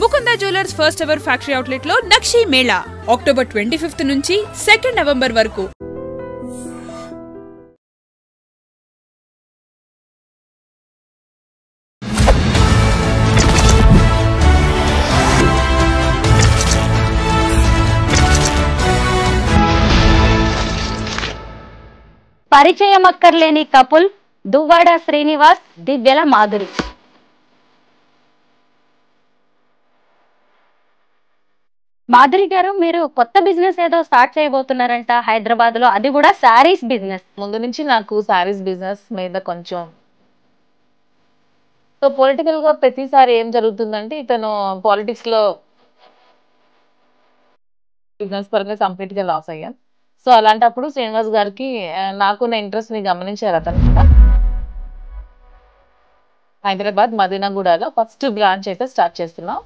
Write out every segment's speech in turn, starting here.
Mukunda jewellers first ever factory outlet లో నక్షి Mela October 25 నుంచి 2 November వరకు. పరిచయం అక్కర్లేని కపుల్ దువ్వాడ శ్రీనివాస్, దివ్యల మాధురి. మాధురి గారు, మీరు కొత్త బిజినెస్ ఏదో స్టార్ట్ చేయబోతున్నారంట హైదరాబాద్ లో, అది కూడా శారీస్ బిజినెస్. ముందు నుంచి నాకు శారీస్ బిజినెస్ మీద కొంచెం సో పొలిటికల్ గా ప్రతిసారి ఏం జరుగుతుందంటే ఇతను పాలిటిక్స్ లో బిజినెస్ పరంగా కంప్లీట్ గా లాస్ అయ్యాను. సో అలాంటప్పుడు శ్రీనివాస్ గారికి నాకున్న ఇంట్రెస్ట్ ని గమనించారు. అతను హైదరాబాద్ మదీనాగూడలో ఫస్ట్ బ్రాంచ్ అయితే స్టార్ట్ చేస్తున్నాం,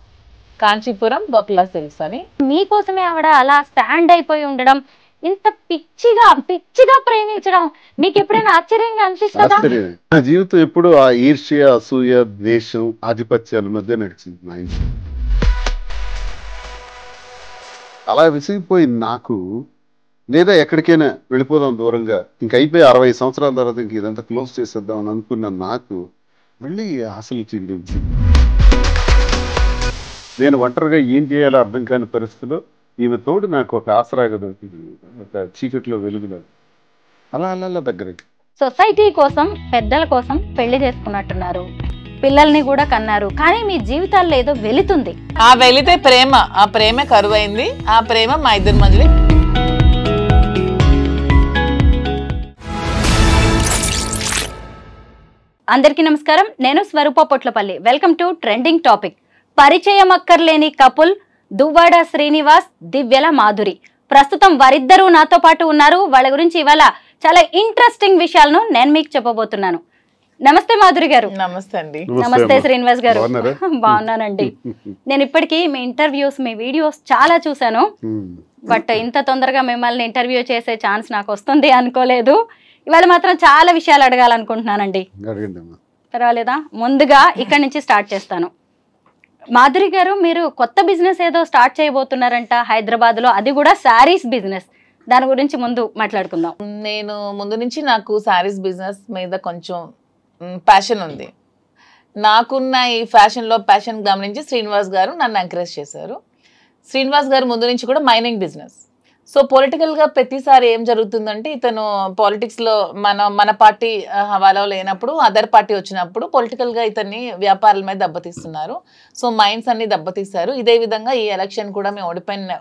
కాంచీపురం బొక్లా సిల్క్స్ అని. మీకోసమే ఆవిడ అలా స్టాండ్ అయిపోయి ఉండడం, ఇంత పిచ్చిగా ప్రేమించడం మీకు ఎప్పుడైనా ఆశ్చర్యంగా అనిపిస్తుందా? నా జీవితం ఎప్పుడు ఆ ఈర్ష్య, అసూయ, ద్వేషం, ఆధిపత్యాల మధ్య నడిచింది నా ఇంట్లో. అలా విసిగిపోయింది నాకు. లేదా ఎక్కడికైనా వెళ్ళిపోదాం దూరంగా, ఇంక అయిపోయి 60 సంవత్సరాల తర్వాత ఇంక ఇదంతా క్లోజ్ చేసేద్దాం అని అనుకున్న నాకు మళ్ళీ అసలు చెందింది. నేను ఒంటరిగా ఏం చేయాలో అర్థం కాని పరిస్థితిలో ఈమె తోడు నాకు ఒక ఆసరాగా దొరికింది, ఒక చీకట్లో వెలుగులో. అలా దగ్గరికి సొసైటీ కోసం, పెద్దల కోసం పెళ్లి చేసుకున్నట్టున్నారు, పిల్లల్ని కూడా కన్నారు. కానీ మీ జీవితాల్లో ఏదో వెళుతుంది. ఆ వెళితే ప్రేమ, ఆ ప్రేమ కరువైంది. ఆ ప్రేమ మా ఇద్దరి మధ్యలో. అందరికీ నమస్కారం, నేను Swaroopa Potlapalli. Welcome to trending topic. పరిచయం అక్కర్లేని కపుల్ దువ్వాడ శ్రీనివాస్, దివ్యల మాధురి. ప్రస్తుతం వారిద్దరూ నాతో పాటు ఉన్నారు. వాళ్ళ గురించి ఇవాళ చాలా ఇంట్రెస్టింగ్ విషయాలను నేను మీకు చెప్పబోతున్నాను. నమస్తే మాధురి గారు. నమస్తే అండి. నమస్తే శ్రీనివాస్ గారు. బాగున్నానండి. నేను ఇప్పటికీ మీ ఇంటర్వ్యూస్, మీ వీడియోస్ చాలా చూశాను. బట్ ఇంత తొందరగా మిమ్మల్ని ఇంటర్వ్యూ చేసే ఛాన్స్ నాకు వస్తుంది అనుకోలేదు. ఇవాళ మాత్రం చాలా విషయాలు అడగాలనుకుంటున్నానండి. పర్వాలేదా? ముందుగా ఇక్కడి నుంచి స్టార్ట్ చేస్తాను. మాధురి గారు, మీరు కొత్త బిజినెస్ ఏదో స్టార్ట్ చేయబోతున్నారంట హైదరాబాద్ లో, అది కూడా శారీస్ బిజినెస్. దాని గురించి ముందు మాట్లాడుకుందాం. నేను ముందు నుంచి నాకు శారీస్ బిజినెస్ మీద కొంచెం ప్యాషన్ ఉంది. నాకున్న ఈ ఫ్యాషన్లో ప్యాషన్ గమనించి శ్రీనివాస్ గారు నన్ను ఎంకరేజ్ చేశారు. శ్రీనివాస్ గారు ముందు నుంచి కూడా మైనింగ్ బిజినెస్. సో పొలిటికల్గా ప్రతిసారి ఏం జరుగుతుందంటే ఇతను పాలిటిక్స్లో మన పార్టీ హవాలో లేనప్పుడు అదర్ పార్టీ వచ్చినప్పుడు పొలిటికల్గా ఇతన్ని వ్యాపారాల మీద దెబ్బతీస్తున్నారు. సో మైన్స్ అన్ని దెబ్బతీస్తారు. ఇదే విధంగా ఈ ఎలక్షన్ కూడా మేము ఓడిపోయిన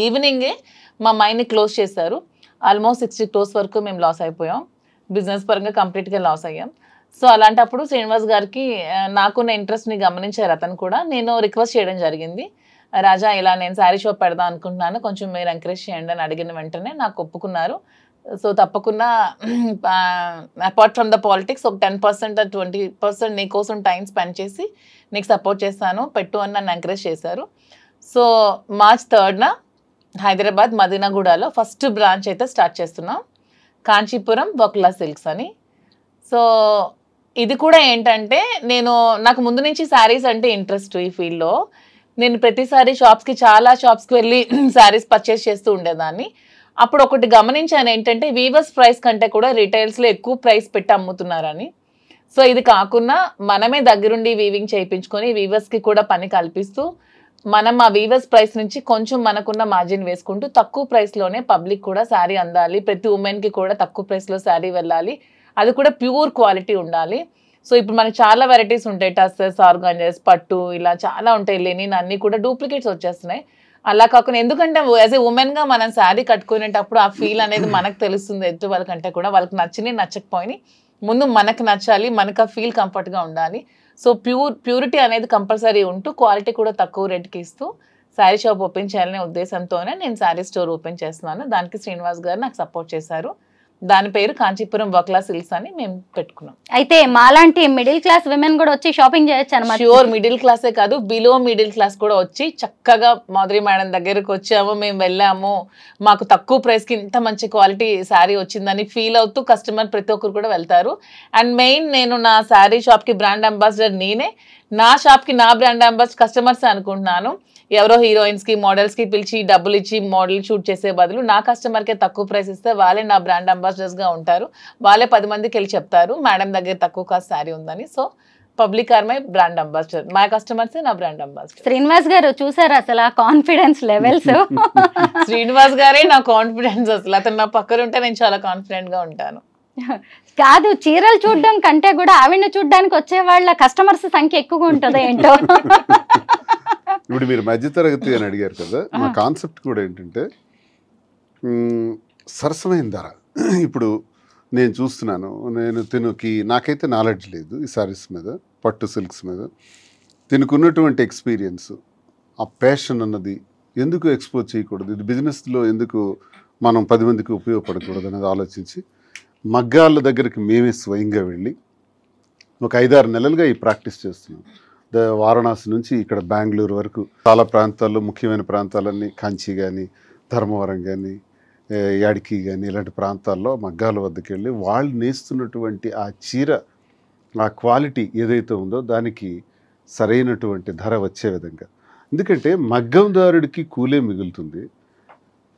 ఈవినింగే మా మైన్ని క్లోజ్ చేశారు. ఆల్మోస్ట్ 60 crores వరకు మేము లాస్ అయిపోయాం. బిజినెస్ పరంగా కంప్లీట్గా లాస్ అయ్యాం. సో అలాంటప్పుడు శ్రీనివాస్ గారికి నాకున్న ఇంట్రెస్ట్ని గమనించారు. అతను కూడా నేను రిక్వెస్ట్ చేయడం జరిగింది, రాజా ఇలా నేను శారీ షాప్ పెడదాం అనుకుంటున్నాను, కొంచెం మీరు ఎంకరేజ్ చేయండి అని అడిగిన వెంటనే నాకు ఒప్పుకున్నారు. సో తప్పకుండా అపార్ట్ ఫ్రమ్ ద పాలిటిక్స్ ఒక 10% 20% నీ కోసం టైం స్పెండ్ చేసి నీకు సపోర్ట్ చేస్తాను, పెట్టు అని నన్ను ఎంకరేజ్ చేశారు. సో March 3rd హైదరాబాద్ మదీనాగూడలో ఫస్ట్ బ్రాంచ్ అయితే స్టార్ట్ చేస్తున్నాం, కాంచీపురం బొక్లా సిల్క్స్ అని. సో ఇది కూడా ఏంటంటే నాకు ముందు నుంచి శారీస్ అంటే ఇంట్రెస్ట్. ఈ ఫీల్డ్లో నేను ప్రతిసారి చాలా షాప్స్కి వెళ్ళి శారీస్ పర్చేస్ చేస్తూ ఉండేదాన్ని. అప్పుడు ఒకటి గమనించాను ఏంటంటే వీవర్స్ ప్రైస్ కంటే కూడా రిటైల్స్లో ఎక్కువ ప్రైస్ పెట్టి అమ్ముతున్నారని. సో ఇది కాకుండా మనమే దగ్గరుండి వీవింగ్ చేయించుకొని వీవర్స్కి కూడా పని కల్పిస్తూ మనం ఆ వీవర్స్ ప్రైస్ నుంచి కొంచెం మనకున్న మార్జిన్ వేసుకుంటూ తక్కువ ప్రైస్లోనే పబ్లిక్ కూడా శారీ అందాలి, ప్రతి ఉమెన్కి కూడా తక్కువ ప్రైస్లో శారీ వెళ్ళాలి, అది కూడా ప్యూర్ క్వాలిటీ ఉండాలి. సో ఇప్పుడు మనకి చాలా వెరైటీస్ ఉంటాయి, టస్సెస్, ఆర్గాంజెస్, పట్టు, ఇలా చాలా ఉంటాయి. లెనిన్ అన్నీ కూడా డూప్లికేట్స్ వచ్చేస్తున్నాయి. అలా కాకుండా ఎందుకంటే యాజ్ ఏ ఉమెన్గా మనం శారీ కట్టుకునేటప్పుడు ఆ ఫీల్ అనేది మనకు తెలుస్తుంది. ఎదుటి వాళ్ళకంటే కూడా వాళ్ళకి నచ్చిని నచ్చకపోయి ముందు మనకు నచ్చాలి, మనకు ఆ ఫీల్ కంఫర్ట్గా ఉండాలి. సో ప్యూరిటీ అనేది కంపల్సరీ ఉంటూ క్వాలిటీ కూడా తక్కువ రేట్కి ఇస్తూ శారీ షాప్ ఓపెన్ చేయాలనే ఉద్దేశంతోనే నేను శారీ స్టోర్ ఓపెన్ చేస్తున్నాను. దానికి శ్రీనివాస్ గారు నాకు సపోర్ట్ చేశారు. దాని పేరు కాంచీపురం బొక్లా సిల్క్స్ అని మేము పెట్టుకున్నాం. అయితే మాలాంటి మిడిల్ క్లాస్ విమెన్ కూడా వచ్చి షాపింగ్ చేయొచ్చు అన్నమాట. ష్యూర్, మిడిల్ క్లాసే కాదు, బిలో మిడిల్ క్లాస్ కూడా వచ్చి చక్కగా మాధురి మేడం దగ్గరకు వచ్చాము, మేము వెళ్ళాము, మాకు తక్కువ ప్రైస్కి ఇంత మంచి క్వాలిటీ శారీ వచ్చిందని ఫీల్ అవుతూ కస్టమర్ ప్రతి ఒక్కరు కూడా వెళ్తారు. అండ్ మెయిన్ నేను నా శారీ షాప్కి బ్రాండ్ అంబాసిడర్ నేనే. నా షాప్ కి నా బ్రాండ్ అంబాసిడర్ కస్టమర్స్ అనుకుంటున్నాను. ఎవరో హీరోయిన్స్ కి మోడల్స్ కి పిలిచి డబ్బులు ఇచ్చి మోడల్ షూట్ చేసే బదులు నా కస్టమర్ కే తక్కువ ప్రైస్ ఇస్తే వాళ్ళే నా బ్రాండ్ అంబాసిడర్స్ గా ఉంటారు. వాళ్ళే 10 మందికి వెళ్ళి చెప్తారు మేడం దగ్గర తక్కువ కాస్ట్ శారీ ఉందని. So public are my brand ambassador. My customers నా బ్రాండ్ అంబాసిడర్. శ్రీనివాస్ గారు చూసారు అసలు ఆ కాన్ఫిడెన్స్ లెవెల్స్. శ్రీనివాస్ గారే నా కాన్ఫిడెన్స్. అసలు అతను నా పక్కన ఉంటే నేను చాలా కాన్ఫిడెంట్ గా ఉంటాను. కాదు, చీరలు చూడడం కంటే కూడా ఆవిడని చూడడానికి వచ్చే వాళ్ళ కస్టమర్స్ సంఖ్య ఎక్కువగా ఉంటుందో ఏంటో. ఇప్పుడు మీరు మధ్యతరగతి అని అడిగారు కదా, మా కాన్సెప్ట్ కూడా ఏంటంటే సరసమైన ధర. ఇప్పుడు నేను చూస్తున్నాను, నేను తినుకి నాకైతే నాలెడ్జ్ లేదు ఈ సారీస్ మీద, పట్టు సిల్క్స్ మీద. తినుకున్నటువంటి ఎక్స్పీరియన్స్, ఆ ప్యాషన్ అన్నది ఎందుకు ఎక్స్పోజ్ చేయకూడదు, ఇది బిజినెస్లో ఎందుకు మనం 10 మందికి ఉపయోగపడకూడదు అనేది ఆలోచించి మగ్గాళ్ళ దగ్గరికి మేమే స్వయంగా వెళ్ళి ఒక 5-6 నెలలుగా ఈ ప్రాక్టీస్ చేస్తున్నాం. వారణాసి నుంచి ఇక్కడ బెంగళూరు వరకు చాలా ప్రాంతాల్లో, ముఖ్యమైన ప్రాంతాలన్నీ కాంచి కానీ, ధర్మవరం కానీ, యాడికి కానీ ఇలాంటి ప్రాంతాల్లో మగ్గాల వద్దకు వెళ్ళి వాళ్ళు నేస్తున్నటువంటి ఆ చీర, ఆ క్వాలిటీ ఏదైతే ఉందో దానికి సరైనటువంటి ధర వచ్చే విధంగా. ఎందుకంటే మగ్గందారుడికి కూలే మిగులుతుంది,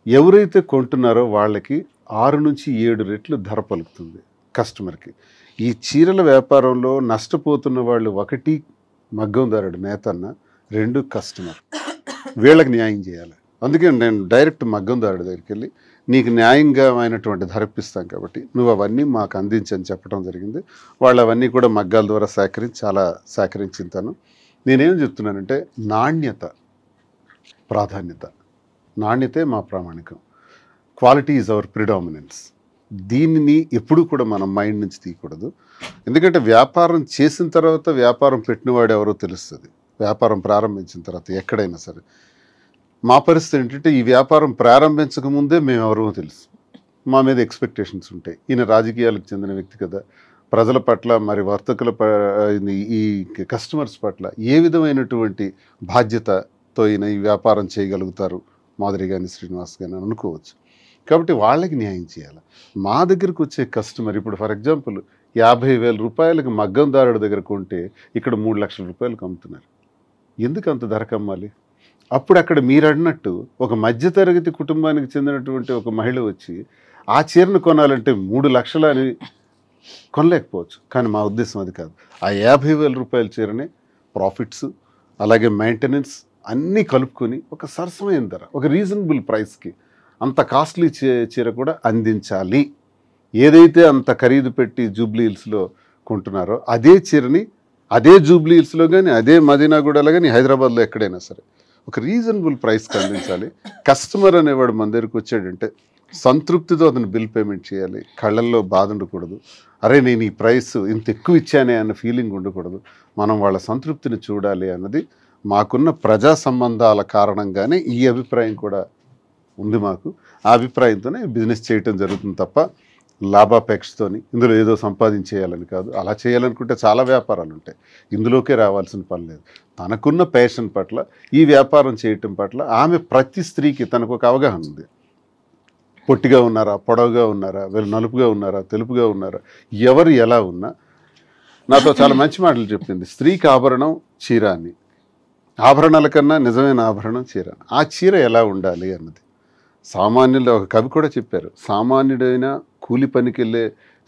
ఎవరైతే కొంటున్నారో వాళ్ళకి 6 నుంచి 7 రెట్లు ధర పలుకుతుంది కస్టమర్కి. ఈ చీరల వ్యాపారంలో నష్టపోతున్న వాళ్ళు 1 మగ్గందారుడు నేతన్న, 2 కస్టమర్. వీళ్ళకి న్యాయం చేయాలి. అందుకే నేను డైరెక్ట్ మగ్గందారుడి దగ్గరికి వెళ్ళి నీకు న్యాయంగా అయినటువంటి ధర ఇప్పిస్తాం కాబట్టి నువ్వు అవన్నీ మాకు అందించని చెప్పడం జరిగింది. వాళ్ళు అవన్నీ కూడా మగ్గాల ద్వారా చాలా సేకరించుతాను. నేనేం చెప్తున్నానంటే నాణ్యత ప్రాధాన్యత, నాణ్యతే మా ప్రామాణికం. Quality is our predominance. దీనిని ఎప్పుడూ కూడా మనం మైండ్ నుంచి తీయకూడదు. ఎందుకంటే వ్యాపారం చేసిన తర్వాత వ్యాపారం పెట్టినవాడు ఎవరో తెలుస్తుంది, వ్యాపారం ప్రారంభించిన తర్వాత ఎక్కడైనా సరే. మా పరిస్థితి ఏంటంటే ఈ వ్యాపారం ప్రారంభించక ముందే మేము ఎవరో తెలుసు, మా మీద ఎక్స్పెక్టేషన్స్ ఉంటాయి. ఈయన రాజకీయాలకు చెందిన వ్యక్తి కదా, ప్రజల పట్ల మరి వర్తకుల ఈ కస్టమర్స్ పట్ల ఏ విధమైనటువంటి బాధ్యతతో ఈయన ఈ వ్యాపారం చేయగలుగుతారు మాధురి కానీ శ్రీనివాస్ కానీ అనుకోవచ్చు. కాబట్టి వాళ్ళకి న్యాయం చేయాలి. మా దగ్గరకు వచ్చే కస్టమర్ ఇప్పుడు ఫర్ ఎగ్జాంపుల్ 50,000 రూపాయలకి మగ్గందారుడి దగ్గర కొంటే ఇక్కడ 3 లక్షల రూపాయలకు అమ్ముతున్నారు. ఎందుకు అంత ధరకు అమ్మాలి? అప్పుడు అక్కడ మీరు అన్నట్టు ఒక మధ్యతరగతి కుటుంబానికి చెందినటువంటి ఒక మహిళ వచ్చి ఆ చీరను కొనాలంటే 3 లక్షలు అని కొనలేకపోవచ్చు. కానీ మా ఉద్దేశం అది కాదు. ఆ 50,000 రూపాయల చీరనే ప్రాఫిట్స్ అలాగే మెయింటెనెన్స్ అన్నీ కలుపుకొని ఒక సరసమైన ధర, ఒక రీజనబుల్ ప్రైస్కి అంత కాస్ట్లీ చీర కూడా అందించాలి. ఏదైతే అంత ఖరీదు పెట్టి జూబ్లీ హిల్స్లో కొంటున్నారో అదే చీరని అదే జూబ్లీ హిల్స్లో కానీ, అదే మదీనాగూడలో కానీ, హైదరాబాద్లో ఎక్కడైనా సరే ఒక రీజనబుల్ ప్రైస్కి అందించాలి. కస్టమర్ అనేవాడు మన దగ్గరికి వచ్చాడంటే సంతృప్తితో అతను బిల్ పేమెంట్ చేయాలి. కళ్ళల్లో బాధ ఉండకూడదు, అరే నేను ఈ ప్రైస్ ఇంత ఎక్కువ ఇచ్చానే అన్న ఫీలింగ్ ఉండకూడదు. మనం వాళ్ళ సంతృప్తిని చూడాలి అన్నది మాకున్న ప్రజా సంబంధాల కారణంగానే ఈ అభిప్రాయం కూడా ఉంది మాకు. ఆ అభిప్రాయంతోనే బిజినెస్ చేయటం జరుగుతుంది తప్ప లాభాపేక్షతోని ఇందులో ఏదో సంపాదించేయాలని కాదు. అలా చేయాలనుకుంటే చాలా వ్యాపారాలు ఉంటాయి, ఇందులోకే రావాల్సిన పని లేదు. తనకున్న ప్యాషన్ పట్ల ఈ వ్యాపారం చేయటం పట్ల ఆమె ప్రతి స్త్రీకి తనకు ఒక అవగాహన ఉంది. పొట్టిగా ఉన్నారా, పొడవుగా ఉన్నారా, వీళ్ళు నలుపుగా ఉన్నారా, తెలుపుగా ఉన్నారా, ఎవరు ఎలా ఉన్నా నాతో చాలా మంచి మాటలు చెప్పింది. స్త్రీకి ఆభరణం చీర అని, ఆభరణాల కన్నా నిజమైన ఆభరణం చీర. ఆ చీర ఎలా ఉండాలి అన్నది సామాన్యులు, ఒక కవి కూడా చెప్పారు, సామాన్యుడైనా కూలి పనికి వెళ్ళే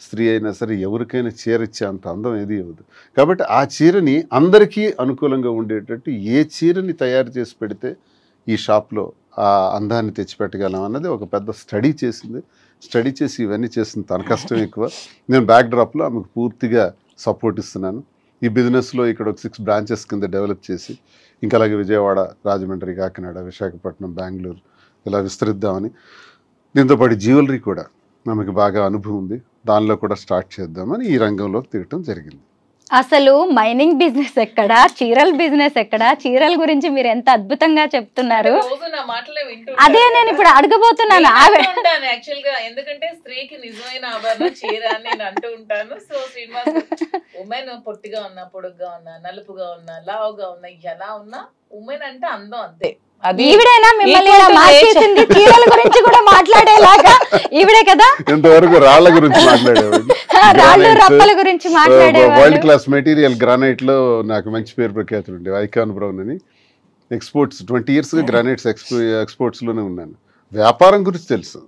స్త్రీ అయినా సరే ఎవరికైనా చీర ఇచ్చే అంత అందం ఏది ఇవ్వదు. కాబట్టి ఆ చీరని అందరికీ అనుకూలంగా ఉండేటట్టు ఏ చీరని తయారు చేసి పెడితే ఈ షాప్లో ఆ అందాన్ని తెచ్చిపెట్టగలం అన్నది ఒక పెద్ద స్టడీ చేసింది. స్టడీ చేసి ఇవన్నీ చేసింది. తన కష్టం ఎక్కువ, నేను బ్యాక్ డ్రాప్లో ఆమెకు పూర్తిగా సపోర్ట్ ఇస్తున్నాను. ఈ బిజినెస్లో ఇక్కడ ఒక 6 బ్రాంచెస్ కింద డెవలప్ చేసి ఇంకా అలాగే విజయవాడ, రాజమండ్రి, కాకినాడ, విశాఖపట్నం, బెంగళూరు ఇలా విస్తరిద్దామని, దీంతోపాటు జ్యువెలరీ కూడా మనకి బాగా అనుభవం ఉంది, దానిలో కూడా స్టార్ట్ చేద్దామని ఈ రంగంలోకి దిగటం జరిగింది. అసలు మైనింగ్ బిజినెస్ ఎక్కడ, చీరల బిజినెస్ ఎక్కడ? చీరల గురించి మీరు ఎంత అద్భుతంగా చెప్తున్నారు. అదే నేను ఇప్పుడు అడగబోతున్నాను. యాక్చువల్ గా ఎందుకంటే స్త్రీకి నిజమైన ఆభరణం చీర అని నేను అంటూ ఉంటాను. సో శ్రీనివాస్, ఉమెన్ పొట్టిగా ఉన్నా, పొడుగ్గా ఉన్నా, నలుపుగా ఉన్నా, లావుగా ఉన్నా, ఎలా ఉన్నా ఉమెన్ అంటే అందం అంతే. అది ఈవిడైనా మిమ్మల్ని ఇలా మార్చేసింది, చీరల గురించి కూడా మాట్లాడేలాగా ఈవిడే కదా. ఇంతవరకు రాళ్ల గురించి మాట్లాడేవాడు, రాళ్ళు రప్పల గురించి మాట్లాడేవాడు. వరల్డ్ క్లాస్ మెటీరియల్ గ్రానైట్ లో నాకు మంచి పేరు ప్రఖ్యాతులు ఉండే ఐకాన్ బ్రౌన్ అని. ఎక్స్పోర్ట్స్ 20 years గా గ్రానైట్స్ ఎక్స్పోర్ట్స్ లోనే ఉన్నాను. వ్యాపారం గురించి తెలుసు,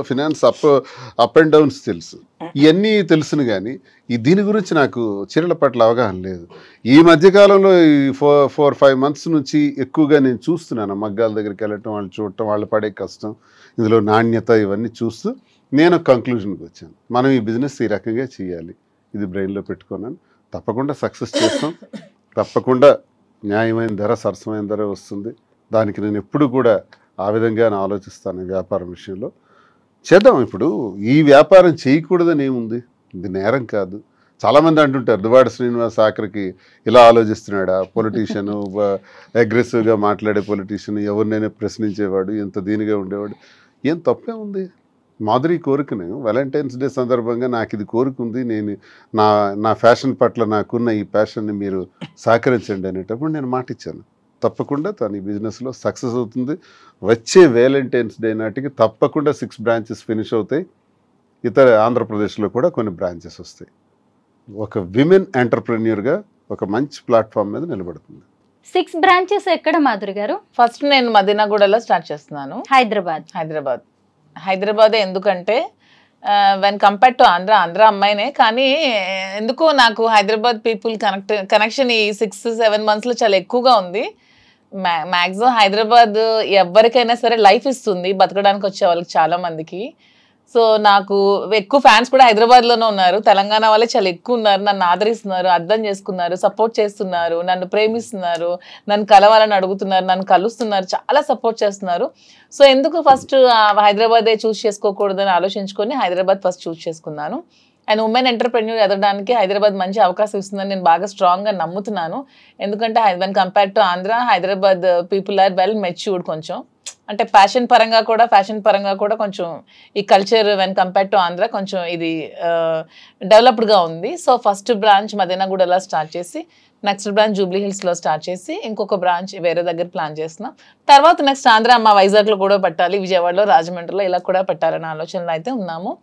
ఫినాన్స్ అప్ అండ్ డౌన్స్ తెలుసు, ఇవన్నీ తెలుసును. కానీ దీని గురించి నాకు చీరల పట్ల అవగాహన లేదు. ఈ మధ్యకాలంలో ఈ 4-5 months నుంచి ఎక్కువగా నేను చూస్తున్నాను. మగ్గాల దగ్గరికి వెళ్ళటం, వాళ్ళు చూడటం, వాళ్ళు పడే కష్టం, ఇందులో నాణ్యత, ఇవన్నీ చూస్తూ నేను కంక్లూజన్కి వచ్చాను. మనం ఈ బిజినెస్ ఈ రకంగా చేయాలి, ఇది బ్రెయిన్లో పెట్టుకున్నాను. తప్పకుండా సక్సెస్ చేస్తాం, తప్పకుండా న్యాయమైన ధర, సరసమైన ధర వస్తుంది. దానికి నేను ఎప్పుడు కూడా ఆ విధంగా ఆలోచిస్తాను. వ్యాపారం విషయంలో చేద్దాం. ఇప్పుడు ఈ వ్యాపారం చేయకూడదని ఏముంది, ఇది నేరం కాదు. చాలామంది అంటుంటారు దువ్వాడ శ్రీనివాస్ ఆఖరికి ఇలా ఆలోచిస్తున్నాడా, పొలిటీషియన్, అగ్రెసివ్గా మాట్లాడే పొలిటీషియన్, ఎవరినైనా ప్రశ్నించేవాడు, ఎంత దీనిగా ఉండేవాడు. ఏం తప్పే ఉంది? మాధురి కోరికను వాలంటైన్స్ డే సందర్భంగా నాకు ఇది కోరుకుంది, నేను నా ఫ్యాషన్ పట్ల నాకున్న ఈ ప్యాషన్ని మీరు సహకరించండి అనేటప్పుడు నేను మాట ఇచ్చాను. తప్పకుండా తను ఈ బిజినెస్లో సక్సెస్ అవుతుంది. వచ్చే వాలంటైన్స్ డే నాటికి తప్పకుండా 6 branches ఫినిష్ అవుతాయి. ఇతర ఆంధ్రప్రదేశ్లో కూడా కొన్ని బ్రాంచెస్ వస్తాయి. ఒక విమెన్ ఎంటర్ప్రెన్యూర్గా ఒక మంచి ప్లాట్ఫామ్ మీద నిలబడుతుంది. 6 branches ఎక్కడ మాధురి గారు? ఫస్ట్ నేను మదీనాగూడలో స్టార్ట్ చేస్తున్నాను. హైదరాబాద్ ఎందుకంటే వెన్ కంపేర్డ్ టు ఆంధ్ర అమ్మాయినే, కానీ ఎందుకో నాకు హైదరాబాద్ పీపుల్ కనెక్షన్ ఈ 6-7 monthsలో చాలా ఎక్కువగా ఉంది. మ్యాక్సిమం హైదరాబాద్ ఎవరికైనా సరే లైఫ్ ఇస్తుంది, బతకడానికి వచ్చే వాళ్ళకి చాలా మందికి. సో నాకు ఎక్కువ ఫ్యాన్స్ కూడా హైదరాబాద్లోనే ఉన్నారు. తెలంగాణ వాళ్ళే చాలా ఎక్కువ ఉన్నారు. నన్ను ఆదరిస్తున్నారు, అర్థం చేసుకున్నారు, సపోర్ట్ చేస్తున్నారు, నన్ను ప్రేమిస్తున్నారు, నన్ను కలవాలని అడుగుతున్నారు, నన్ను కలుస్తున్నారు, చాలా సపోర్ట్ చేస్తున్నారు. సో ఎందుకు ఫస్ట్ హైదరాబాదే చూస్ చేసుకోకూడదని ఆలోచించుకొని హైదరాబాద్ ఫస్ట్ చూస్ చేసుకున్నాను. అండ్ ఉమెన్ ఎంటర్ప్రెన్యూర్ ఎదగడానికి హైదరాబాద్ మంచి అవకాశం ఇస్తుందని నేను బాగా స్ట్రాంగ్గా నమ్ముతున్నాను. ఎందుకంటే when compared to Andhra, Hyderabad people are well matured. కొంచెం అంటే ఫ్యాషన్ పరంగా కూడా కొంచెం ఈ culture when compared to Andhra కొంచెం ఇది డెవలప్డ్గా ఉంది. సో ఫస్ట్ బ్రాంచ్ మదీనాగూడలో స్టార్ట్ చేసి, నెక్స్ట్ బ్రాంచ్ జూబ్లీ హిల్స్లో స్టార్ట్ చేసి, ఇంకొక బ్రాంచ్ వేరే దగ్గర ప్లాన్ చేస్తున్నాం. తర్వాత నెక్స్ట్ ఆంధ్ర వైజాగ్లో కూడా పెట్టాలి, విజయవాడలో, రాజమండ్రిలో ఇలా కూడా పెట్టాలనే ఆలోచనలో అయితే ఉన్నాము.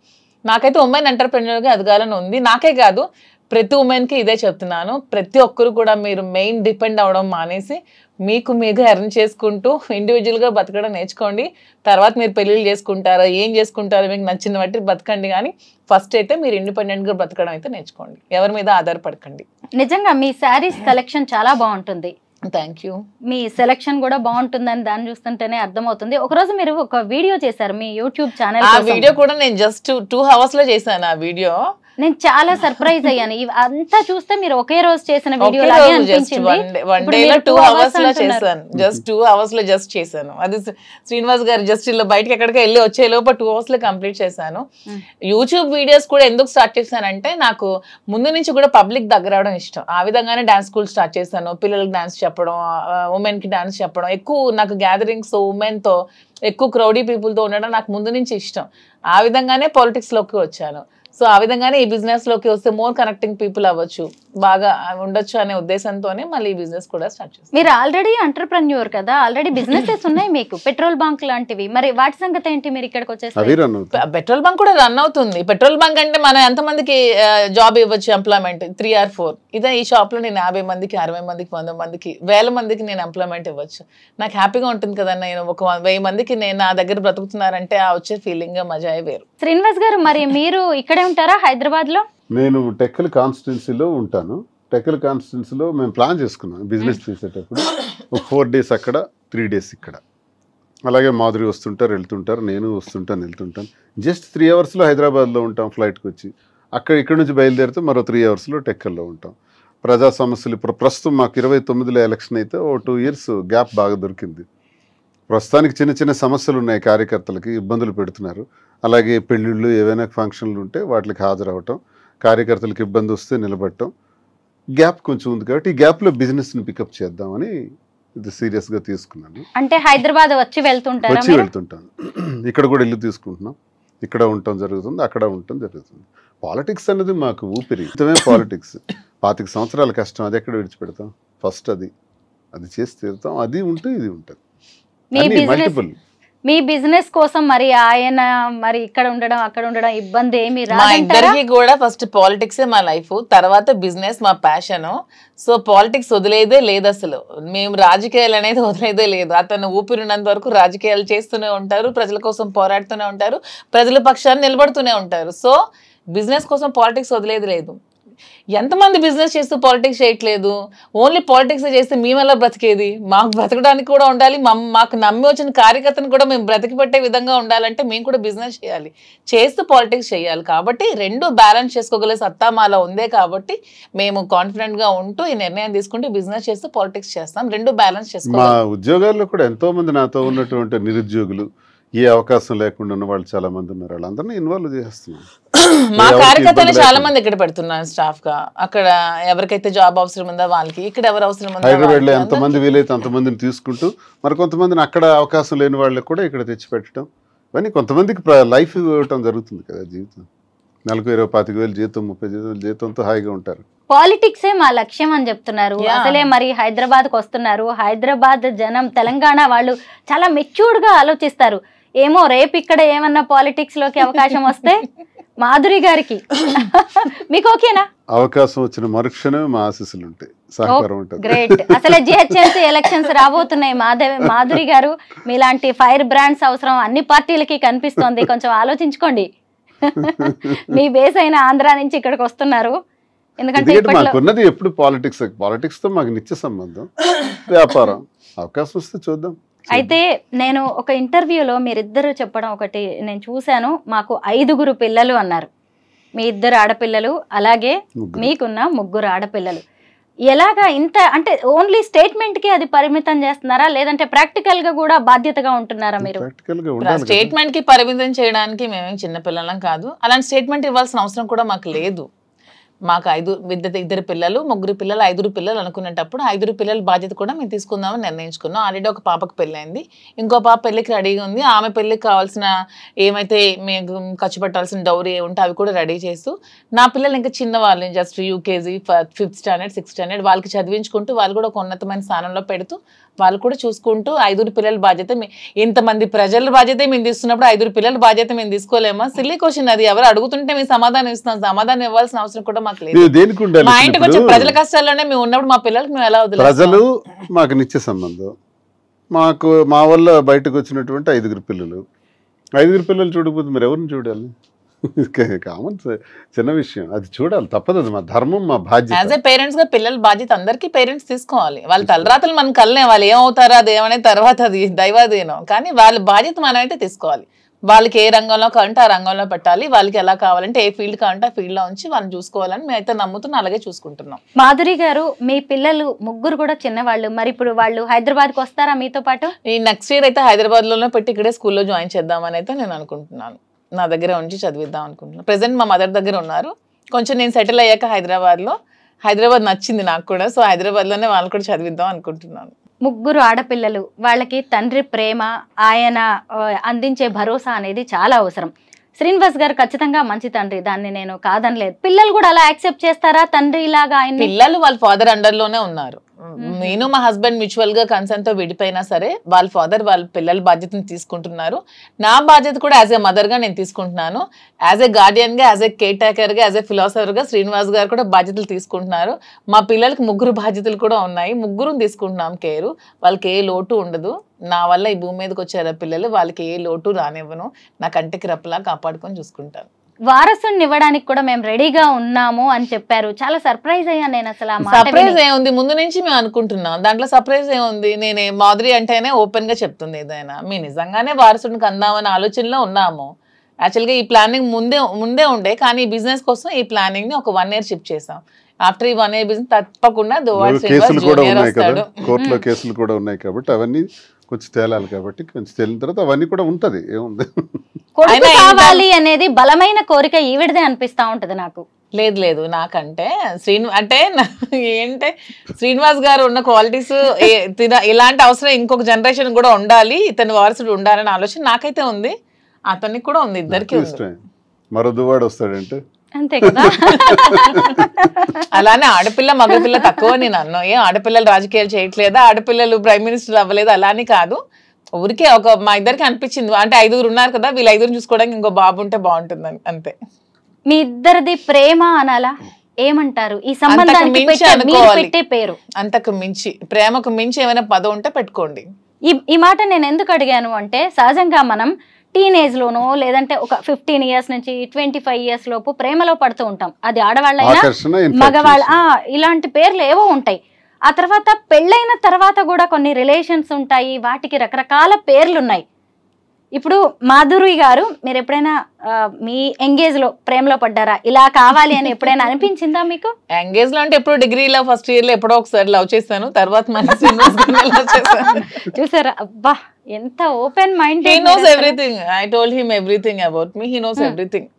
నాకైతే ఉమెన్ ఎంటర్ప్రెన్యూర్గా ఎదగాలని ఉంది. నాకే కాదు, ప్రతి ఉమెన్కి ఇదే చెప్తున్నాను. ప్రతి ఒక్కరు కూడా మీరు మెయిన్ డిపెండ్ అవ్వడం మానేసి మీకు ఎర్న్ చేసుకుంటూ ఇండివిజువల్గా బతకడం నేర్చుకోండి. తర్వాత మీరు పెళ్ళిళ్ళు చేసుకుంటారో ఏం చేసుకుంటారో మీకు నచ్చిన బట్టి బతకండి, కానీ ఫస్ట్ అయితే మీరు ఇండిపెండెంట్గా బతకడం అయితే నేర్చుకోండి, ఎవరి మీద ఆధారపడకండి. నిజంగా మీ శారీస్ కలెక్షన్ చాలా బాగుంటుంది. Thank you. మీ సెలెక్షన్ కూడా బాగుంటుందని దాన్ని చూస్తుంటేనే అర్థమవుతుంది. ఒకరోజు మీరు ఒక వీడియో చేశారు మీ యూట్యూబ్ ఛానల్. ఆ వీడియో కూడా నేను జస్ట్ 2 hours లో చేశాను. ఆ వీడియో నేను చాలా సర్ప్రైజ్ అయ్యాను. అంతా చూస్తే మీరు ఒకే రోజు చేసిన వీడియో లాగే అనిపించింది. 1 day లో 2 hours లో చేశాను. జస్ట్ 2 hours లో జస్ట్ చేశాను. అది శ్రీనివాస్ గారు జస్ట్ ఇలా బయటకి ఎక్కడికి వెళ్ళి వచ్చే లోపల 2 hours లో కంప్లీట్ చేశాను. యూట్యూబ్ వీడియోస్ కూడా ఎందుకు స్టార్ట్ చేశానంటే నాకు ముందు నుంచి కూడా పబ్లిక్ దగ్గర అవడం ఇష్టం. ఆ విధంగానే డాన్స్ స్కూల్ స్టార్ట్ చేశాను. పిల్లలకి డాన్స్ చెప్పడం, ఉమెన్ కి డాన్స్ చెప్పడం, ఎక్కువ నాకు గ్యాదరింగ్స్ ఉమెన్ తో ఎక్కువ క్రౌడీ పీపుల్ తో ఉండడం నాకు ముందు నుంచి ఇష్టం. ఆ విధంగానే పాలిటిక్స్ లోకి వచ్చాను. సో ఆ విధంగానే ఈ బిజినెస్ లోకి వస్తే మోర్ కనెక్టింగ్ పీపుల్ అవ్వచ్చు, బాగా ఉండొచ్చు అనే ఉద్దేశంతోనే మళ్ళీ ఈ బిజినెస్ కూడా స్టార్ట్ చేస్తాను. మీరు ఆల్రెడీ ఎంటర్ప్రెన్యూర్ కదా, ఆల్రెడీ బిజినెసెస్ ఉన్నాయి మీకు, పెట్రోల్ బంక్ లాంటివి. మరి వాటి సంగతి ఏంటి? మీరు ఇక్కడికి వచ్చేసి పెట్రోల్ బంక్ కూడా రన్ అవుతుంది. పెట్రోల్ బంక్ అంటే మనం ఎంతమందికి జాబ్ ఇవ్వచ్చు, ఎంప్లాయ్మెంట్ 3 or 4. ఇదే ఈ షాప్ లో నేను 50 మందికి, 60 మందికి, 100 మందికి, 1000 మందికి నేను ఎంప్లాయ్మెంట్ ఇవ్వచ్చు. నాకు హ్యాపీగా ఉంటుంది కదా. నేను ఒక 1000 మందికి నేను నా దగ్గర బ్రతుకుతున్నారంటే ఆ వచ్చే ఫీలింగ్ మజాయే వేరు. శ్రీనివాస్ గారు, మరి మీరు ఇక్కడే ఉంటారా హైదరాబాద్ లో? నేను టెక్కల్ కాన్స్టిట్యున్సీలో ఉంటాను. టెక్కల్ కాన్స్టిట్యున్సీలో మేము ప్లాన్ చేసుకున్నాం బిజినెస్ చేసేటప్పుడు. ఒక 4 days అక్కడ, 3 days ఇక్కడ. అలాగే మాధురి వస్తుంటారు, వెళ్తుంటారు, నేను వస్తుంటాను, వెళ్తుంటాను. జస్ట్ 3 hours హైదరాబాద్లో ఉంటాం ఫ్లైట్కి వచ్చి. ఇక్కడ నుంచి బయలుదేరితే మరో 3 hours టెక్కల్లో ఉంటాం. ప్రజా సమస్యలు ఇప్పుడు ప్రస్తుతం మాకు 29లో ఎలక్షన్ అయితే ఓ 2 years గ్యాప్ బాగా దొరికింది. ప్రస్తుతానికి చిన్న చిన్న సమస్యలు ఉన్నాయి, కార్యకర్తలకి ఇబ్బందులు పెడుతున్నారు. అలాగే పెళ్ళిళ్ళు, ఏవైనా ఫంక్షన్లు ఉంటే వాటికి హాజరవటం, కార్యకర్తలకు ఇబ్బంది వస్తే నిలబడటం, గ్యాప్ కొంచెం ఉంది. కాబట్టి ఈ గ్యాప్లో బిజినెస్ని పికప్ చేద్దామని ఇది సీరియస్గా తీసుకున్నాను. అంటే హైదరాబాద్ వచ్చి వెళ్తుంటాను. ఇక్కడ కూడా ఇల్లు తీసుకుంటున్నాం, ఇక్కడ ఉండటం జరుగుతుంది, అక్కడ ఉండటం జరుగుతుంది. పాలిటిక్స్ అనేది మాకు ఊపిరి, ఇంతమే పాలిటిక్స్. 25 సంవత్సరాల కష్టం, అది ఎక్కడ విడిచిపెడతాం? ఫస్ట్ అది అది చేసి తీరుతాం. అది ఉంటే ఇది ఉంటుంది. మల్టిపుల్. మీ బిజినెస్ కోసం మరి ఆయన మరి ఇక్కడ ఉండడం అక్కడ ఉండడం ఇబ్బంది ఏమి మా ఇద్దరికి కూడా ఫస్ట్ పాలిటిక్సే మా లైఫ్, తర్వాత బిజినెస్ మా ప్యాషన్. సో పాలిటిక్స్ వదిలేదే లేదు అసలు. మేము రాజకీయాలు అనేది వదిలేదే లేదు. అతను ఊపిరినంత వరకు రాజకీయాలు చేస్తూనే ఉంటారు, ప్రజల కోసం పోరాడుతూనే ఉంటారు, ప్రజల పక్షాన్ని నిలబడుతూనే ఉంటారు. సో బిజినెస్ కోసం పాలిటిక్స్ వదిలేది లేదు. ఎంతమంది బిజినెస్ చేస్తూ పాలిటిక్స్ చేయట్లేదు, ఓన్లీ పాలిటిక్స్ చేస్తే మేము ఎలా బ్రతికేది? మాకు బ్రతకడానికి కూడా ఉండాలి, మాకు నమ్మి వచ్చిన కార్యకర్తను కూడా మేము బ్రతికి పెట్టే విధంగా ఉండాలంటే మేము కూడా బిజినెస్ చేయాలి, చేస్తూ పాలిటిక్స్ చేయాలి. కాబట్టి రెండు బ్యాలెన్స్ చేసుకోగల సత్తా మాలో ఉందే కాబట్టి మేము కాన్ఫిడెంట్ గా ఉంటూ ఈ నిర్ణయం తీసుకుంటూ బిజినెస్ చేస్తూ పాలిటిక్స్ చేస్తాం. రెండు బ్యాలెన్స్ చేసుకోవాలి. మా ఉద్యోగాల్లో కూడా ఎంతో మంది నాతో ఉన్నటువంటి నిరుద్యోగులు, ఏ అవకాశం లేకుండా ఉన్న వాళ్ళు చాలా మంది ఉన్నారు. వాళ్ళందరినీ ఇన్వాల్వ్ చేస్తున్నాం. మా కార్యకర్తలు చాలా మంది ఇక్కడ పెడుతున్నారు స్టాఫ్ గా. అక్కడ ఎవరికైతే జాబ్ అవసరం ఉందో వాళ్ళకి, ఇక్కడ ఎవరు అవసరం ఉందో హైదరాబాద్ లో ఎంతమంది వీలైతే అంతమందిని తీసుకుంటూ మరి కొంతమందిని అక్కడ అవకాశం లేని వాళ్ళకి కూడా ఇక్కడ తెచ్చిపెట్టడం, ఇవన్నీ కొంతమందికి లైఫ్ ఇవ్వటం జరుగుతుంది కదా. జీవితం నెలకు 20-25,000 జీతం, 30,000 జీతంతో హాయిగా ఉంటారు. పాలిటిక్సే మా లక్ష్యం అని చెప్తున్నారు. అసలే మరి హైదరాబాద్కి వస్తున్నారు. హైదరాబాద్ జనం, తెలంగాణ వాళ్ళు చాలా మెచ్యూర్డ్ గా ఆలోచిస్తారు. ఏమో రేపు ఇక్కడ ఏమన్నా పాలిటిక్స్ లోకి అవకాశం వస్తే మాధురి గారికి మీకు ఓకేనా? అవకాశం వచ్చిన మరుక్షణమే మా ఆశీస్సులు ఉంటాయి, సహకారం ఉంటుంది. గ్రేట్. అసలే జిహెచ్ఎంసీ ఎలక్షన్స్ రాబోతున్నాయి. మాధురి గారు మీలాంటి ఫైర్ బ్రాండ్స్ అవసరం అన్ని పార్టీలకి కనిపిస్తోంది. కొంచెం ఆలోచించుకోండి. మీ బేస్ అయిన ఆంధ్ర నుంచి ఇక్కడికి వస్తున్నారు. ఎందుకంటే మాకున్నది ఎప్పుడు పాలిటిక్స్ తో మాకు నిత్య సంబంధం, వ్యాపారం. అవకాశం వస్తే చూద్దాం. అయితే నేను ఒక ఇంటర్వ్యూలో మీరిద్దరు చెప్పడం ఒకటి నేను చూశాను. మాకు 5 పిల్లలు అన్నారు. మీ 2 ఆడపిల్లలు, అలాగే మీకున్న 3 ఆడపిల్లలు. ఎలాగా ఇంత అంటే ఓన్లీ స్టేట్మెంట్ కి అది పరిమితం చేస్తున్నారా, లేదంటే ప్రాక్టికల్ గా కూడా బాధ్యతగా ఉంటున్నారా మీరు? స్టేట్మెంట్ కి పరిమితం చేయడానికి మేమేం చిన్నపిల్లలం కాదు. అలాంటి స్టేట్మెంట్ ఇవ్వాల్సిన అవసరం కూడా మాకు లేదు. మాకు 2 పిల్లలు, 3 పిల్లలు, 5 పిల్లలు అనుకునేటప్పుడు 5 పిల్లల బాధ్యత కూడా మేము తీసుకుందామని నిర్ణయించుకున్నాం. ఆల్రెడీ ఒక పాపకు పెళ్ళైంది, ఇంకో పాప పెళ్ళికి రెడీగా ఉంది. ఆమె పెళ్ళికి కావాల్సిన ఏమైతే మేము ఖర్చు పెట్టాల్సిన డౌరీ ఉంటే అవి కూడా రెడీ చేస్తూ, నా పిల్లలు ఇంకా చిన్నవాళ్ళు, just UKG, 5th standard, 6th standard, వాళ్ళకి చదివించుకుంటూ వాళ్ళు కూడా ఒక ఉన్నతమైన స్థానంలో పెడుతూ వాళ్ళు కూడా చూసుకుంటూ 5 పిల్లల బాధ్యత ఇంతమంది ప్రజల బాధ్యత మేము తీసుకున్నప్పుడు 5 పిల్లల బాధ్యత మేము తీసుకోలేమా? సిల్లీ క్వశ్చన్ అది. ఎవరు అడుగుతుంటే మేము సమాధానం ఇస్తాం. సమాధానం ఇవ్వాల్సిన అవసరం కూడా మాకు లేదు. మా ఇంటికి వచ్చే ప్రజల కష్టాల్లోనే మేము ఉన్నప్పుడు మా పిల్లలకి మేము ఎలా వదిలేస్తాం? ప్రజలు మాకు నిత్య సంబంధం. మా వల్ల బయటకు వచ్చినటువంటి 5 పిల్లలు, 5 పిల్లలు చూడకపోతే మరి ఎవరిని చూడాలి? కామన్, చిన్న విషయం. అది చూడాలి, తప్పదు. అది మా ధర్మం, మా బాధ్యత. యాజ్ ఏ పేరెంట్స్ గా పిల్లల బాధ్యత అందరికీ పేరెంట్స్ తీసుకోవాలి. వాళ్ళ తలరాతలు మనం కలనే, వాళ్ళు ఏమవుతారో అదేమనే తర్వాత అది దైవాధీనం. కానీ వాళ్ళ బాధ్యత మనం అయితే తీసుకోవాలి. వాళ్ళకి ఏ రంగంలో కావాలంటే ఆ రంగంలో పెట్టాలి. వాళ్ళకి ఎలా కావాలంటే ఏ ఫీల్డ్ కావాలంటే ఆ ఫీల్డ్ లో ఉంచి వాళ్ళని చూసుకోవాలని మేమైతే నమ్ముతున్నాం, అలాగే చూసుకుంటున్నాం. మాధురి గారు, మీ పిల్లలు 3 కూడా చిన్నవాళ్ళు. మరి ఇప్పుడు వాళ్ళు హైదరాబాద్ కి వస్తారా మీతో పాటు? ఈ నెక్స్ట్ ఇయర్ అయితే హైదరాబాద్ లోనే పెట్టి ఇక్కడే స్కూల్లో జాయిన్ చేద్దామని అయితే నేను అనుకుంటున్నాను. నా దగ్గర ఉంచి చదివిద్దాం అనుకుంటున్నాను. ప్రెసెంట్ మా మదర్ దగ్గర ఉన్నారు. కొంచెం నేను సెటిల్ అయ్యాక హైదరాబాద్ నచ్చింది నాకు కూడా. సో హైదరాబాద్ లోనే వాళ్ళు కూడా చదివిద్దాం అనుకుంటున్నాను. 3 ఆడపిల్లలు, వాళ్ళకి తండ్రి ప్రేమ, ఆయన అందించే భరోసా అనేది చాలా అవసరం. శ్రీనివాస్ గారు ఖచ్చితంగా మంచి తండ్రి, దాన్ని నేను కాదనలేదు. పిల్లలు కూడా అలా యాక్సెప్ట్ చేస్తారా తండ్రి లాగా? ఆయన పిల్లలు వాళ్ళ ఫాదర్ అండర్ లోనే ఉన్నారు. నేను మా హస్బెండ్ మ్యూచువల్ గా కన్సర్న్ తో విడిపోయినా సరే వాళ్ళ ఫాదర్ వాళ్ళ పిల్లల బాధ్యతను తీసుకుంటున్నారు. నా బాధ్యత కూడా యాజ్ ఏ మదర్ గా నేను తీసుకుంటున్నాను. యాజ్ ఏ గార్డియన్ గా, యాజ్ ఏ కేర్ టేకర్ గా, యాజ్ ఏ ఫిలాసఫర్ గా శ్రీనివాస్ గారు కూడా బాధ్యతలు తీసుకుంటున్నారు. మా పిల్లలకి 3 బాధ్యతలు కూడా ఉన్నాయి. 3 తీసుకుంటున్నాం కేరు. వాళ్ళకి ఏ లోటు ఉండదు. నా వల్ల ఈ భూమి మీదకి వచ్చారు పిల్లలు, వాళ్ళకి ఏ లోటు రానివ్వను. నా కంటికి రెప్పలా కాపాడుకొని చూసుకుంటాను. వారసుని ఇవ్వడానికి కూడా మేము రెడీగా ఉన్నాము అని చెప్పారు. చాలా సర్ప్రైజ్ అయ్యాను నేను. అసలు సర్ప్రైజ్ ఏముంది, ముందు నుంచి మేము అనుకుంటున్నాం. దాంట్లో సర్ప్రైజ్ ఏముంది? నేనే మాధురి అంటేనే ఓపెన్ గా చెప్తుంది ఏదైనా. మేము నిజంగానే వారసుడికి అందామనే ఆలోచనలో ఉన్నాము. యాక్చువల్గా ఈ ప్లానింగ్ ముందే ఉండే, కానీ ఈ బిజినెస్ కోసం ఈ ప్లానింగ్ ని ఒక 1 year షిఫ్ట్ చేసాం. ఆఫ్టర్ ఈ 1 year బిజినెస్ తప్పకుండా కోర్టులో కేసులు కూడా ఉన్నాయి కాబట్టి అవన్నీ కొంచెం తేలాలి. కాబట్టి కొంచెం తేలిన తర్వాత అవన్నీ కూడా ఉంటది. ఏముంది, కావాలి అనేది బలమైన కోరిక ఈవిడదే అనిపిస్తా ఉంటది నాకు. లేదు నాకంటే ఏంటంటే శ్రీనివాస్ గారు ఉన్న క్వాలిటీస్, ఇలాంటి అవసరం ఇంకొక జనరేషన్ కూడా ఉండాలి, ఇతని వారసుడు ఉండాలనే ఆలోచన నాకైతే ఉంది, అతనికి కూడా ఉంది, ఇద్దరికి ఉంది. మరో దువాడు వస్తాడంటే అంతే కదా. అలానే ఆడపిల్ల మగపిల్ల తక్కువ నేను అన్నా. ఏం ఆడపిల్లలు రాజకీయాలు చేయట్లేదా, ఆడపిల్లలు ప్రైమ్ మినిస్టర్ అవ్వలేదు అలానే కాదు. ఊరికే మా ఇద్దరికి అనిపించింది, అంటే 5 ఉన్నారు కదా, వీళ్ళు 5 చూసుకోవడానికి ఇంకో బాబు ఉంటే బాగుంటుందని అంతే. మీ ఇద్దరిది ప్రేమ అనాలా, ఏమంటారు ఈ సంబంధానికి పెట్టే పేరు? అంతకు మించి, ప్రేమకు మించి ఏమైనా పదం ఉంటే పెట్టుకోండి. ఈ మాట నేను ఎందుకు అడిగాను అంటే, సహజంగా మనం టీనేజ్ లోనో లేదంటే ఒక 15 years నుంచి 25 years లోపు ప్రేమలో పడుతూ ఉంటాం. అది ఆడవాళ్ళైనా మగవాళ్ళ, ఇలాంటి పేర్లు ఏవో ఉంటాయి. ఆ తర్వాత పెళ్ళైన తర్వాత కూడా కొన్ని రిలేషన్స్ ఉంటాయి, వాటికి రకరకాల పేర్లు ఉన్నాయి. ఇప్పుడు మాధురి గారు, మీరు ఎప్పుడైనా మీ ఎంగేజ్ లో ప్రేమలో పడ్డారా? ఇలా కావాలి అని ఎప్పుడైనా అనిపించిందా మీకు? ఎంగేజ్ లో అంటే ఎప్పుడు డిగ్రీలో ఫస్ట్ ఇయర్ లో ఎప్పుడో ఒకసారి లవ్ చేశాను, తర్వాత చూసారా, అబ్బా ఎంత open mind. He knows everything. I told him everything about me. He knows everything.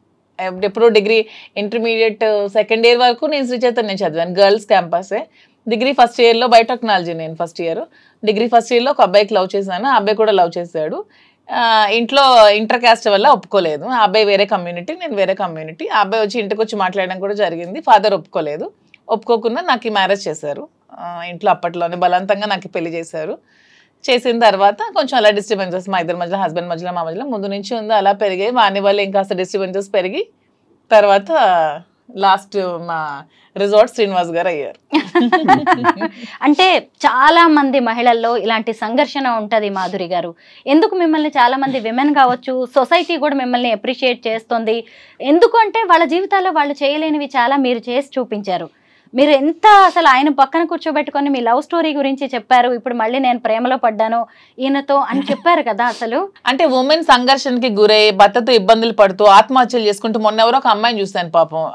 ఎప్పుడు డిగ్రీ ఇంటర్మీడియట్ సెకండ్ ఇయర్ వరకు నేను శ్రీ చైతన్య చదివాను, గర్ల్స్ క్యాంపసే. డిగ్రీ ఫస్ట్ ఇయర్ లో బయోటెక్నాలజీ నేను first year. Degree first year లో ఒక అబ్బాయికి లవ్ చేశాను, ఆ అబ్బాయి కూడా లవ్ చేశాడు. ఇంట్లో ఇంటర్ కాస్ట్ వల్ల ఒప్పుకోలేదు. ఆ అబ్బాయి వేరే కమ్యూనిటీ, నేను వేరే కమ్యూనిటీ. ఆ అబ్బాయి వచ్చి ఇంటికి వచ్చి మాట్లాడడం కూడా జరిగింది. ఫాదర్ ఒప్పుకోలేదు. ఒప్పుకోకుండా నాకు మ్యారేజ్ చేశారు ఇంట్లో. అప్పట్లోనే బలవంతంగా నాకు పెళ్లి చేశారు. చేసిన తర్వాత కొంచెం అలా డిస్టర్బెన్సెస్ మా ఇద్దరి మధ్యలో, హస్బెండ్ మధ్యలో, మా మధ్యలో ముందు నుంచి ఉందో అలా పెరిగాయి. వాని వల్ల ఇంకా డిస్టర్బెన్సెస్ పెరిగి తర్వాత లాస్ట్ మా రిజార్ట్ శ్రీనివాస్ గారు అయ్యారు. అంటే చాలా మంది మహిళల్లో ఇలాంటి సంఘర్షణ ఉంటది మాధురి గారు. ఎందుకు మిమ్మల్ని చాలా మంది విమెన్ కావచ్చు, సొసైటీ కూడా మిమ్మల్ని అప్రిషియేట్ చేస్తుంది. ఎందుకు అంటే వాళ్ళ జీవితాల్లో వాళ్ళు చేయలేనివి చాలా మీరు చేసి చూపించారు. మీరు ఎంత అసలు ఆయన పక్కన కూర్చోబెట్టుకొని మీ లవ్ స్టోరీ గురించి చెప్పారు. ఇప్పుడు మళ్ళీ నేను ప్రేమలో పడ్డాను ఈయనతో అని చెప్పారు కదా. అసలు అంటే ఉమెన్ సంఘర్షణకి గురై భర్తతో ఇబ్బందులు పడుతూ ఆత్మహత్యలు చేసుకుంటూ, మొన్న ఎవరో ఒక అమ్మాయిని చూస్తాను పాపం,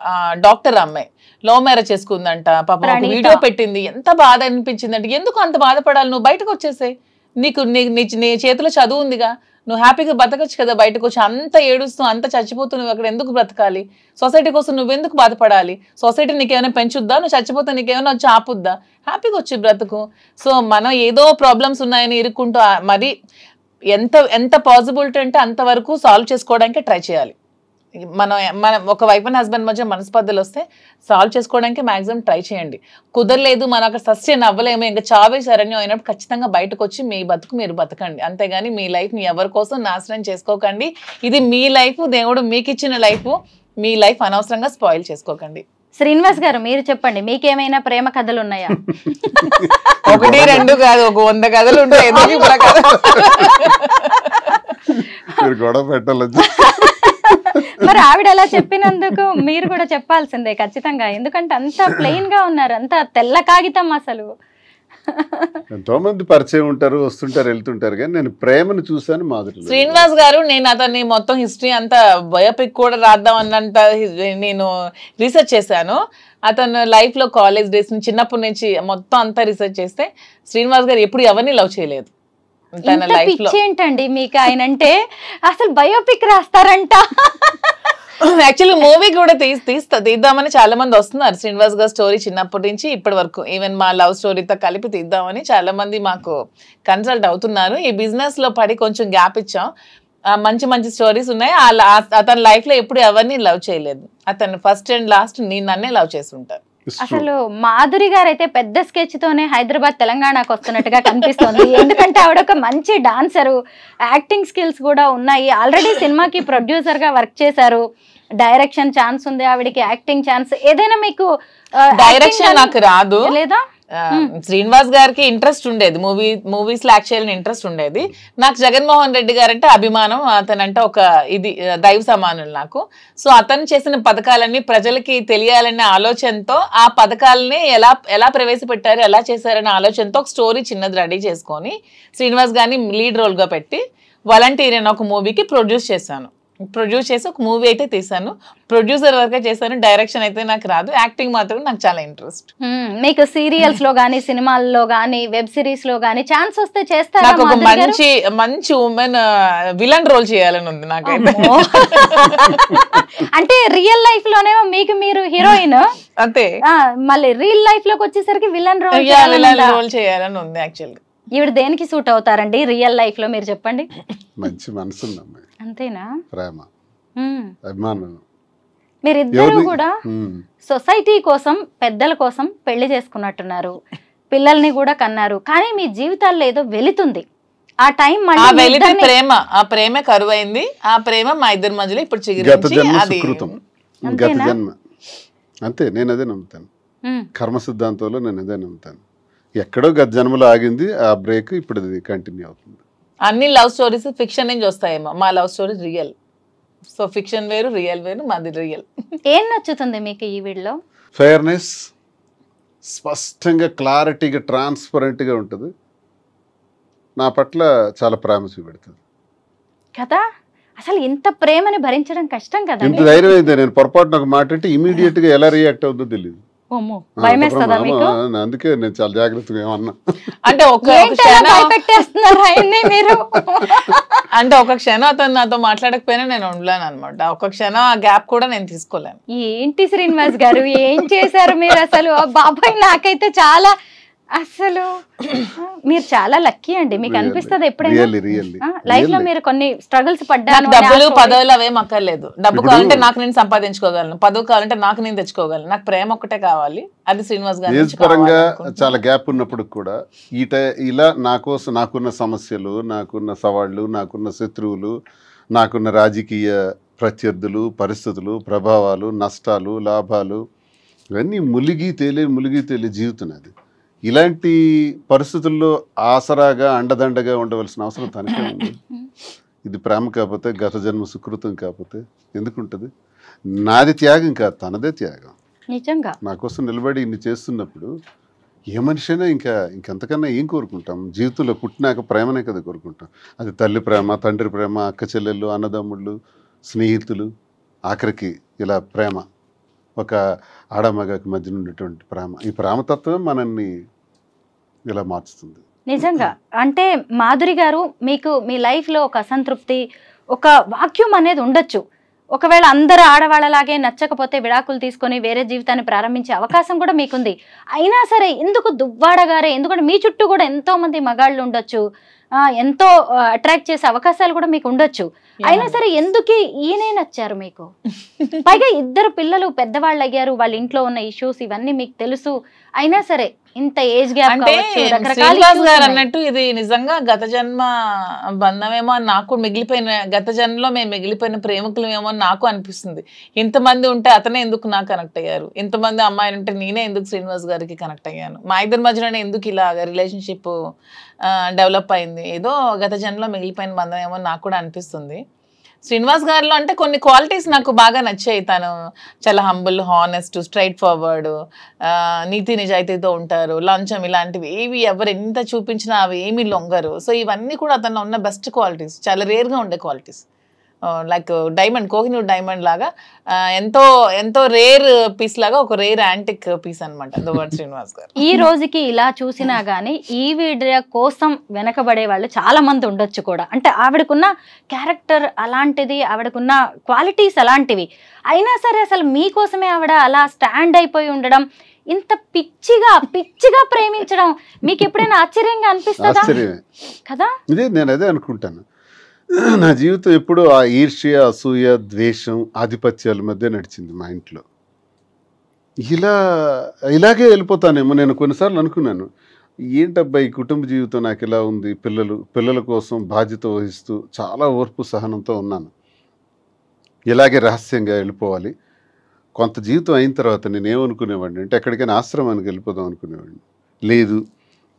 డాక్టర్ అమ్మాయి లవ్ మ్యారేజ్ చేసుకుందంట పాపం, వీడియో పెట్టింది. ఎంత బాధ అనిపించింది అంటే, ఎందుకు అంత బాధపడాలి, నువ్వు బయటకు వచ్చేసాయి, నీ చేతిలో చదువు ఉందిగా, నువ్వు హ్యాపీగా బతకచ్చు కదా, బయటకు వచ్చి అంత ఏడుస్తూ అంత చచ్చిపోతూ నువ్వు అక్కడ ఎందుకు బ్రతకాలి? సొసైటీ కోసం నువ్వెందుకు బాధపడాలి? సొసైటీ నీకేమైనా పెంచుద్దా? నువ్వు చచ్చిపోతే నీకేమైనా వచ్చి ఆపుద్దా? హ్యాపీగా వచ్చి బ్రతుకు. సో మనం ఏదో ప్రాబ్లమ్స్ ఉన్నాయని ఇరుక్కుంటూ మరి ఎంత పాసిబిలిటీ అంటే అంతవరకు సాల్వ్ చేసుకోవడానికి ట్రై చేయాలి. మనం ఒక వైఫ్ అండ్ హస్బెండ్ మధ్య మనస్పర్ధలు వస్తే సాల్వ్ చేసుకోవడానికి మాక్సిమం ట్రై చేయండి. కుదరలేదు, మనం అక్కడ సస్టైన్ అవ్వలేము, ఇంకా చావే శరణ్యం అయినప్పుడు ఖచ్చితంగా బయటకు వచ్చి మీ బతుకు మీరు బతకండి. అంతేగాని మీ లైఫ్ని ఎవరి కోసం నాశనం చేసుకోకండి. ఇది మీ లైఫ్, దేవుడు మీకు ఇచ్చిన లైఫ్, మీ లైఫ్ అనవసరంగా స్పాయిల్ చేసుకోకండి. శ్రీనివాస్ గారు మీరు చెప్పండి, మీకేమైనా ప్రేమ కథలు ఉన్నాయా? 1, 2 కాదు, ఒక 100 కథలు ఉంటాయి. గొడవ పెట్టాలి. మరి ఆవిడ అలా చెప్పినందుకు మీరు కూడా చెప్పాల్సిందే ఖచ్చితంగా. ఎందుకంటే అంత ప్లెయిన్ గా ఉన్నారు, అంత తెల్ల కాగితం. అసలు ఎంతో మంది పరిచయం ఉంటారు, వస్తుంటారు, వెళ్తుంటారు, కానీ నేను ప్రేమను చూసాను మాధురి. శ్రీనివాస్ గారు, నేను అతన్ని మొత్తం హిస్టరీ అంతా బయోపిక్ కూడా రాద్దాం అన్నంత నేను రీసెర్చ్ చేశాను. అతను లైఫ్ లో కాలేజ్ డేస్ నుంచి చిన్నప్పటి నుంచి మొత్తం అంతా రీసెర్చ్ చేస్తే శ్రీనివాస్ గారు ఎప్పుడు ఎవరిని లవ్ చేయలేదు. ఏంటండి మీకు ఆయన అంటే? అసలు బయోపిక్ రాస్తారంట. యాక్చువల్లీ మూవీ కూడా తీద్దామని చాలా మంది వస్తున్నారు. శ్రీనివాస్ గారి స్టోరీ చిన్నప్పటి నుంచి ఇప్పటి వరకు, ఈవెన్ మా లవ్ స్టోరీతో కలిపి తీద్దామని చాలా మంది మాకు కన్సల్ట్ అవుతున్నారు. ఈ బిజినెస్ లో పడి కొంచెం గ్యాప్ ఇచ్చాం. మంచి మంచి స్టోరీస్ ఉన్నాయి. అతని లైఫ్ లో ఎప్పుడు ఎవరిని లవ్ చేయలేదు. అతను ఫస్ట్ అండ్ లాస్ట్ నన్నే లవ్ చేసి ఉంటారు. అసలు మాధురి గారు అయితే పెద్ద స్కెచ్ తోనే హైదరాబాద్ తెలంగాణకు వస్తున్నట్టుగా కనిపిస్తుంది. ఎందుకంటే ఆవిడ ఒక మంచి డాన్సరు, యాక్టింగ్ స్కిల్స్ కూడా ఉన్నాయి. ఆల్రెడీ సినిమాకి ప్రొడ్యూసర్ గా వర్క్ చేశారు. డైరెక్షన్ ఛాన్స్ ఉంది ఆవిడకి, యాక్టింగ్ ఛాన్స్. ఏదైనా మీకు డైరెక్షన్ నాకు రాదు లేదా? శ్రీనివాస్ గారికి ఇంట్రెస్ట్ ఉండేది, మూవీస్ లో యాక్ట్ చేయాలని ఇంట్రెస్ట్ ఉండేది. నాకు జగన్మోహన్ రెడ్డి గారు అంటే అభిమానం. అతనంటే ఒక ఇది దైవ సమానులు నాకు. సో అతను చేసిన పథకాలన్నీ ప్రజలకి తెలియాలనే ఆలోచనతో, ఆ పథకాలని ఎలా ప్రవేశపెట్టారు, ఎలా చేశారనే ఆలోచనతో ఒక స్టోరీ చిన్నది రెడీ చేసుకొని శ్రీనివాస్ గారిని లీడ్ రోల్ గా పెట్టి వాలంటీర్ అనే ఒక మూవీకి ప్రొడ్యూస్ చేసి ఒక మూవీ అయితే తీసాను. ప్రొడ్యూసర్ వరకే చేశాను. డైరెక్షన్ అయితే నాకు రాదు. యాక్టింగ్ మాత్రం నాకు చాలా ఇంట్రెస్ట్. మీకు సీరియల్స్ లో గానీ, సినిమాల్లో గానీ, వెబ్ సిరీస్ లో గానీ ఛాన్స్ వస్తే చేస్తారా? నాకు ఒక మంచి ఉమెన్ విలన్ రోల్ చేయాలని ఉంది నాకైతే. అంటే రియల్ లైఫ్ లోనేమో మీకు మీరు హీరోయిన్, అంతే. మళ్ళీ రియల్ లైఫ్ లోకి వచ్చేసరికి విలన్ రోల్ చేయాలని ఉంది. యాక్చువల్గా ఈవిడ దేనికి సూట్ అవుతారండి రియల్ లైఫ్ లో, మీరు చెప్పండి. మంచి మనసు, అంతేనా? ప్రేమ, అభిమానం, మీరిద్దరూ కూడా సొసైటీ కోసం పెద్దల కోసం పెళ్లి చేసుకున్నట్టున్నారు, పిల్లల్ని కూడా కన్నారు, కానీ మీ జీవితాల్లో ఏదో వెళుతుంది. ఆ టైం ప్రేమ, ఆ ప్రేమ కరువైంది. ఆ ప్రేమ మా ఇద్దరి మధ్యలో ఇప్పుడు అంతే. నేను అదే నమ్ముతాను, కర్మ సిద్ధాంతంలో నేను అదే నమ్ముతాను. ఎక్కడో గత జన్మలో ఆగింది, ఆ బ్రేక్ ఇప్పుడు అది కంటిన్యూ అవుతుంది. అన్ని లవ్ స్టోరీస్ ఫిక్షన్ నుంచి వస్తాయేమో, మా love story real. So fiction వేరు, రియల్ వేరు, మాది రియల్. ఏం నచ్చుతుంది మీకు ఈ వీడియోలో? ఫెయిర్నెస్, స్పష్టంగా క్లారిటీగా ట్రాన్స్పరెంట్గా ఉంటుంది. నా పట్ల చాలా ప్రేమ చూపెడుతుంది కదా. అసలు ఇంత ప్రేమని భరించడం కష్టం కదా. ఇంత ధైర్యం అయితే నేను పొరపాటున ఒక మాట అంటే ఇమీడియట్ గా ఎలా రియాక్ట్ అవుతుందో తెలియదు. అందుకే నేను చాలా జాగ్రత్తగా ఏమన్నా అంటే అంటే ఒక క్షణం అతను నాతో మాట్లాడకపోయినా నేను ఉండలేను అనమాట. ఒక క్షణం ఆ గ్యాప్ కూడా నేను తీసుకోలేను. ఏంటి శ్రీనివాస్ గారు ఏం చేశారు మీరు అసలు? బాబాయ్ నాకైతే చాలా, అసలు మీరు చాలా లక్కీ అండి. మీకు అనిపిస్తుంది ఎప్పుడైనా లైఫ్ లో మీరు కొన్ని స్ట్రగుల్స్ పడ్డారు? డబ్బులు పదవులు అవేం అక్కర్లేదు. డబ్బు కావాలంటే నాకు నేను సంపాదించుకోగలను, పదవి కావాలంటే నాకు నేను తెచ్చుకోగలను. నాకు ప్రేమ ఒకటే కావాలి, అది శ్రీనివాస్ గారు పరంగా చాలా గ్యాప్ ఉన్నప్పుడు కూడా ఇలా నా కోసం నాకున్న సమస్యలు, నాకున్న సవాళ్లు, నాకున్న శత్రువులు, నాకున్న రాజకీయ ప్రత్యర్థులు, పరిస్థితులు, ప్రభావాలు, నష్టాలు, లాభాలు ఇవన్నీ ములిగి తేలి జీవితం. అది ఇలాంటి పరిస్థితుల్లో ఆసరాగా అండదండగా ఉండవలసిన అవసరం తనకే ఉంది. ఇది ప్రేమ కాకపోతే, గత జన్మ సుకృతం కాకపోతే ఎందుకుంటుంది? నాది త్యాగం కాదు, తనదే త్యాగం. నిజంగా నా కోసం నిలబడి ఇన్ని చేస్తున్నప్పుడు ఏ మనిషి అయినా ఇంకెంతకన్నా ఏం కోరుకుంటాం? జీవితంలో పుట్టినాక ప్రేమనే కదా కోరుకుంటాం. అది తల్లి ప్రేమ, తండ్రి ప్రేమ, అక్క చెల్లెళ్ళు, అన్నదమ్ముళ్ళు, స్నేహితులు, ఆఖరికి ఇలా ప్రేమ, ఒక ఆడమగకి మధ్య ఉన్నటువంటి ప్రేమ. ఈ ప్రేమతత్వం మనల్ని ఇలా మార్చుతుంది. నిజంగా. అంటే మాధురి గారు, మీకు మీ లైఫ్లో ఒక అసంతృప్తి, ఒక వాక్యూమ్ అనేది ఉండొచ్చు. ఒకవేళ అందరు ఆడవాళ్ళలాగే నచ్చకపోతే విడాకులు తీసుకొని వేరే జీవితాన్ని ప్రారంభించే అవకాశం కూడా మీకుంది. అయినా సరే ఎందుకు దువ్వాడ గారే? ఎందుకంటే మీ చుట్టూ కూడా ఎంతో మంది మగాళ్ళు ఉండొచ్చు, ఎంతో అట్రాక్ట్ చేసే అవకాశాలు కూడా మీకు ఉండొచ్చు. అయినా సరే ఎందుకు ఈయనే నచ్చారు మీకు? పైగా ఇద్దరు పిల్లలు పెద్దవాళ్ళు అయ్యారు, వాళ్ళ ఇంట్లో ఉన్న ఇష్యూస్ ఇవన్నీ మీకు తెలుసు. అయినా సరే ఇంత ఏజ్ గ్యాప్ అన్నట్టు ఇది నిజంగా గత జన్మ బంధమేమో అని నాకు మిగిలిపోయిన, గత జన్మలో మేము మిగిలిపోయిన ప్రేమికులమేమో అని నాకు అనిపిస్తుంది. ఇంతమంది ఉంటే అతనే ఎందుకు నాకు కనెక్ట్ అయ్యారు, ఇంతమంది అమ్మాయిలు ఉంటే నేనే ఎందుకు శ్రీనివాస్ గారికి కనెక్ట్ అయ్యాను, మా ఇద్దరి మధ్యలోనే ఎందుకు ఇలా రిలేషన్షిప్ డెవలప్ అయింది, ఏదో గత జన్మలో మిగిలిపోయిన బంధం ఏమో నాకు కూడా అనిపిస్తుంది. శ్రీనివాస్ గారిలో అంటే కొన్ని క్వాలిటీస్ నాకు బాగా నచ్చాయి. తను చాలా హంబుల్, హానెస్ట్, స్ట్రైట్ ఫార్వర్డ్, నీతి నిజాయితీతో ఉంటారు, లంచం ఇలాంటివి ఏవి ఎవరు ఎంత చూపించినా అవి ఏమీ లొంగరు. సో ఇవన్నీ కూడా అతను ఉన్న బెస్ట్ క్వాలిటీస్, చాలా రేర్గా ఉండే qualities. Like diamond, Kohinoor diamond లాగా ఎంతో ఎంతో రేర్ పీస్ లాగా, ఒక రేర్ యాంటిక్ పీస్ అనమాట దువ్వాడ శ్రీనివాస్ గారు. ఈ రోజుకి ఇలా చూసినా గానీ ఈ వీడియో కోసం వెనకబడే వాళ్ళు చాలా మంది ఉండొచ్చు కూడా. అంటే ఆవిడకున్న క్యారెక్టర్ అలాంటిది, ఆవిడకున్న క్వాలిటీస్ అలాంటివి. అయినా సరే అసలు మీకోసమే ఆవిడ అలా స్టాండ్ అయిపోయి ఉండడం, ఇంత పిచ్చిగా ప్రేమించడం మీకు ఎప్పుడైనా ఆశ్చర్యంగా అనిపిస్తుందా? కదా. ఇదే నేను అదే అనుకుంటాను. నా జీవితం ఎప్పుడు ఆ ఈర్ష్య, అసూయ, ద్వేషం, ఆధిపత్యాల మధ్య నడిచింది మా ఇంట్లో. ఇలాగే వెళ్ళిపోతానేమో. నేను కొన్నిసార్లు అనుకున్నాను, ఏంటబ్బా ఈ కుటుంబ జీవితం నాకు ఇలా ఉంది, పిల్లల కోసం బాధ్యత వహిస్తూ చాలా ఓర్పు సహనంతో ఉన్నాను, ఇలాగే రహస్యంగా వెళ్ళిపోవాలి. కొంత జీవితం అయిన తర్వాత నేను ఏమనుకునేవాడిని అంటే ఎక్కడికైనా ఆశ్రమానికి వెళ్ళిపోదాం అనుకునేవాడిని. లేదు,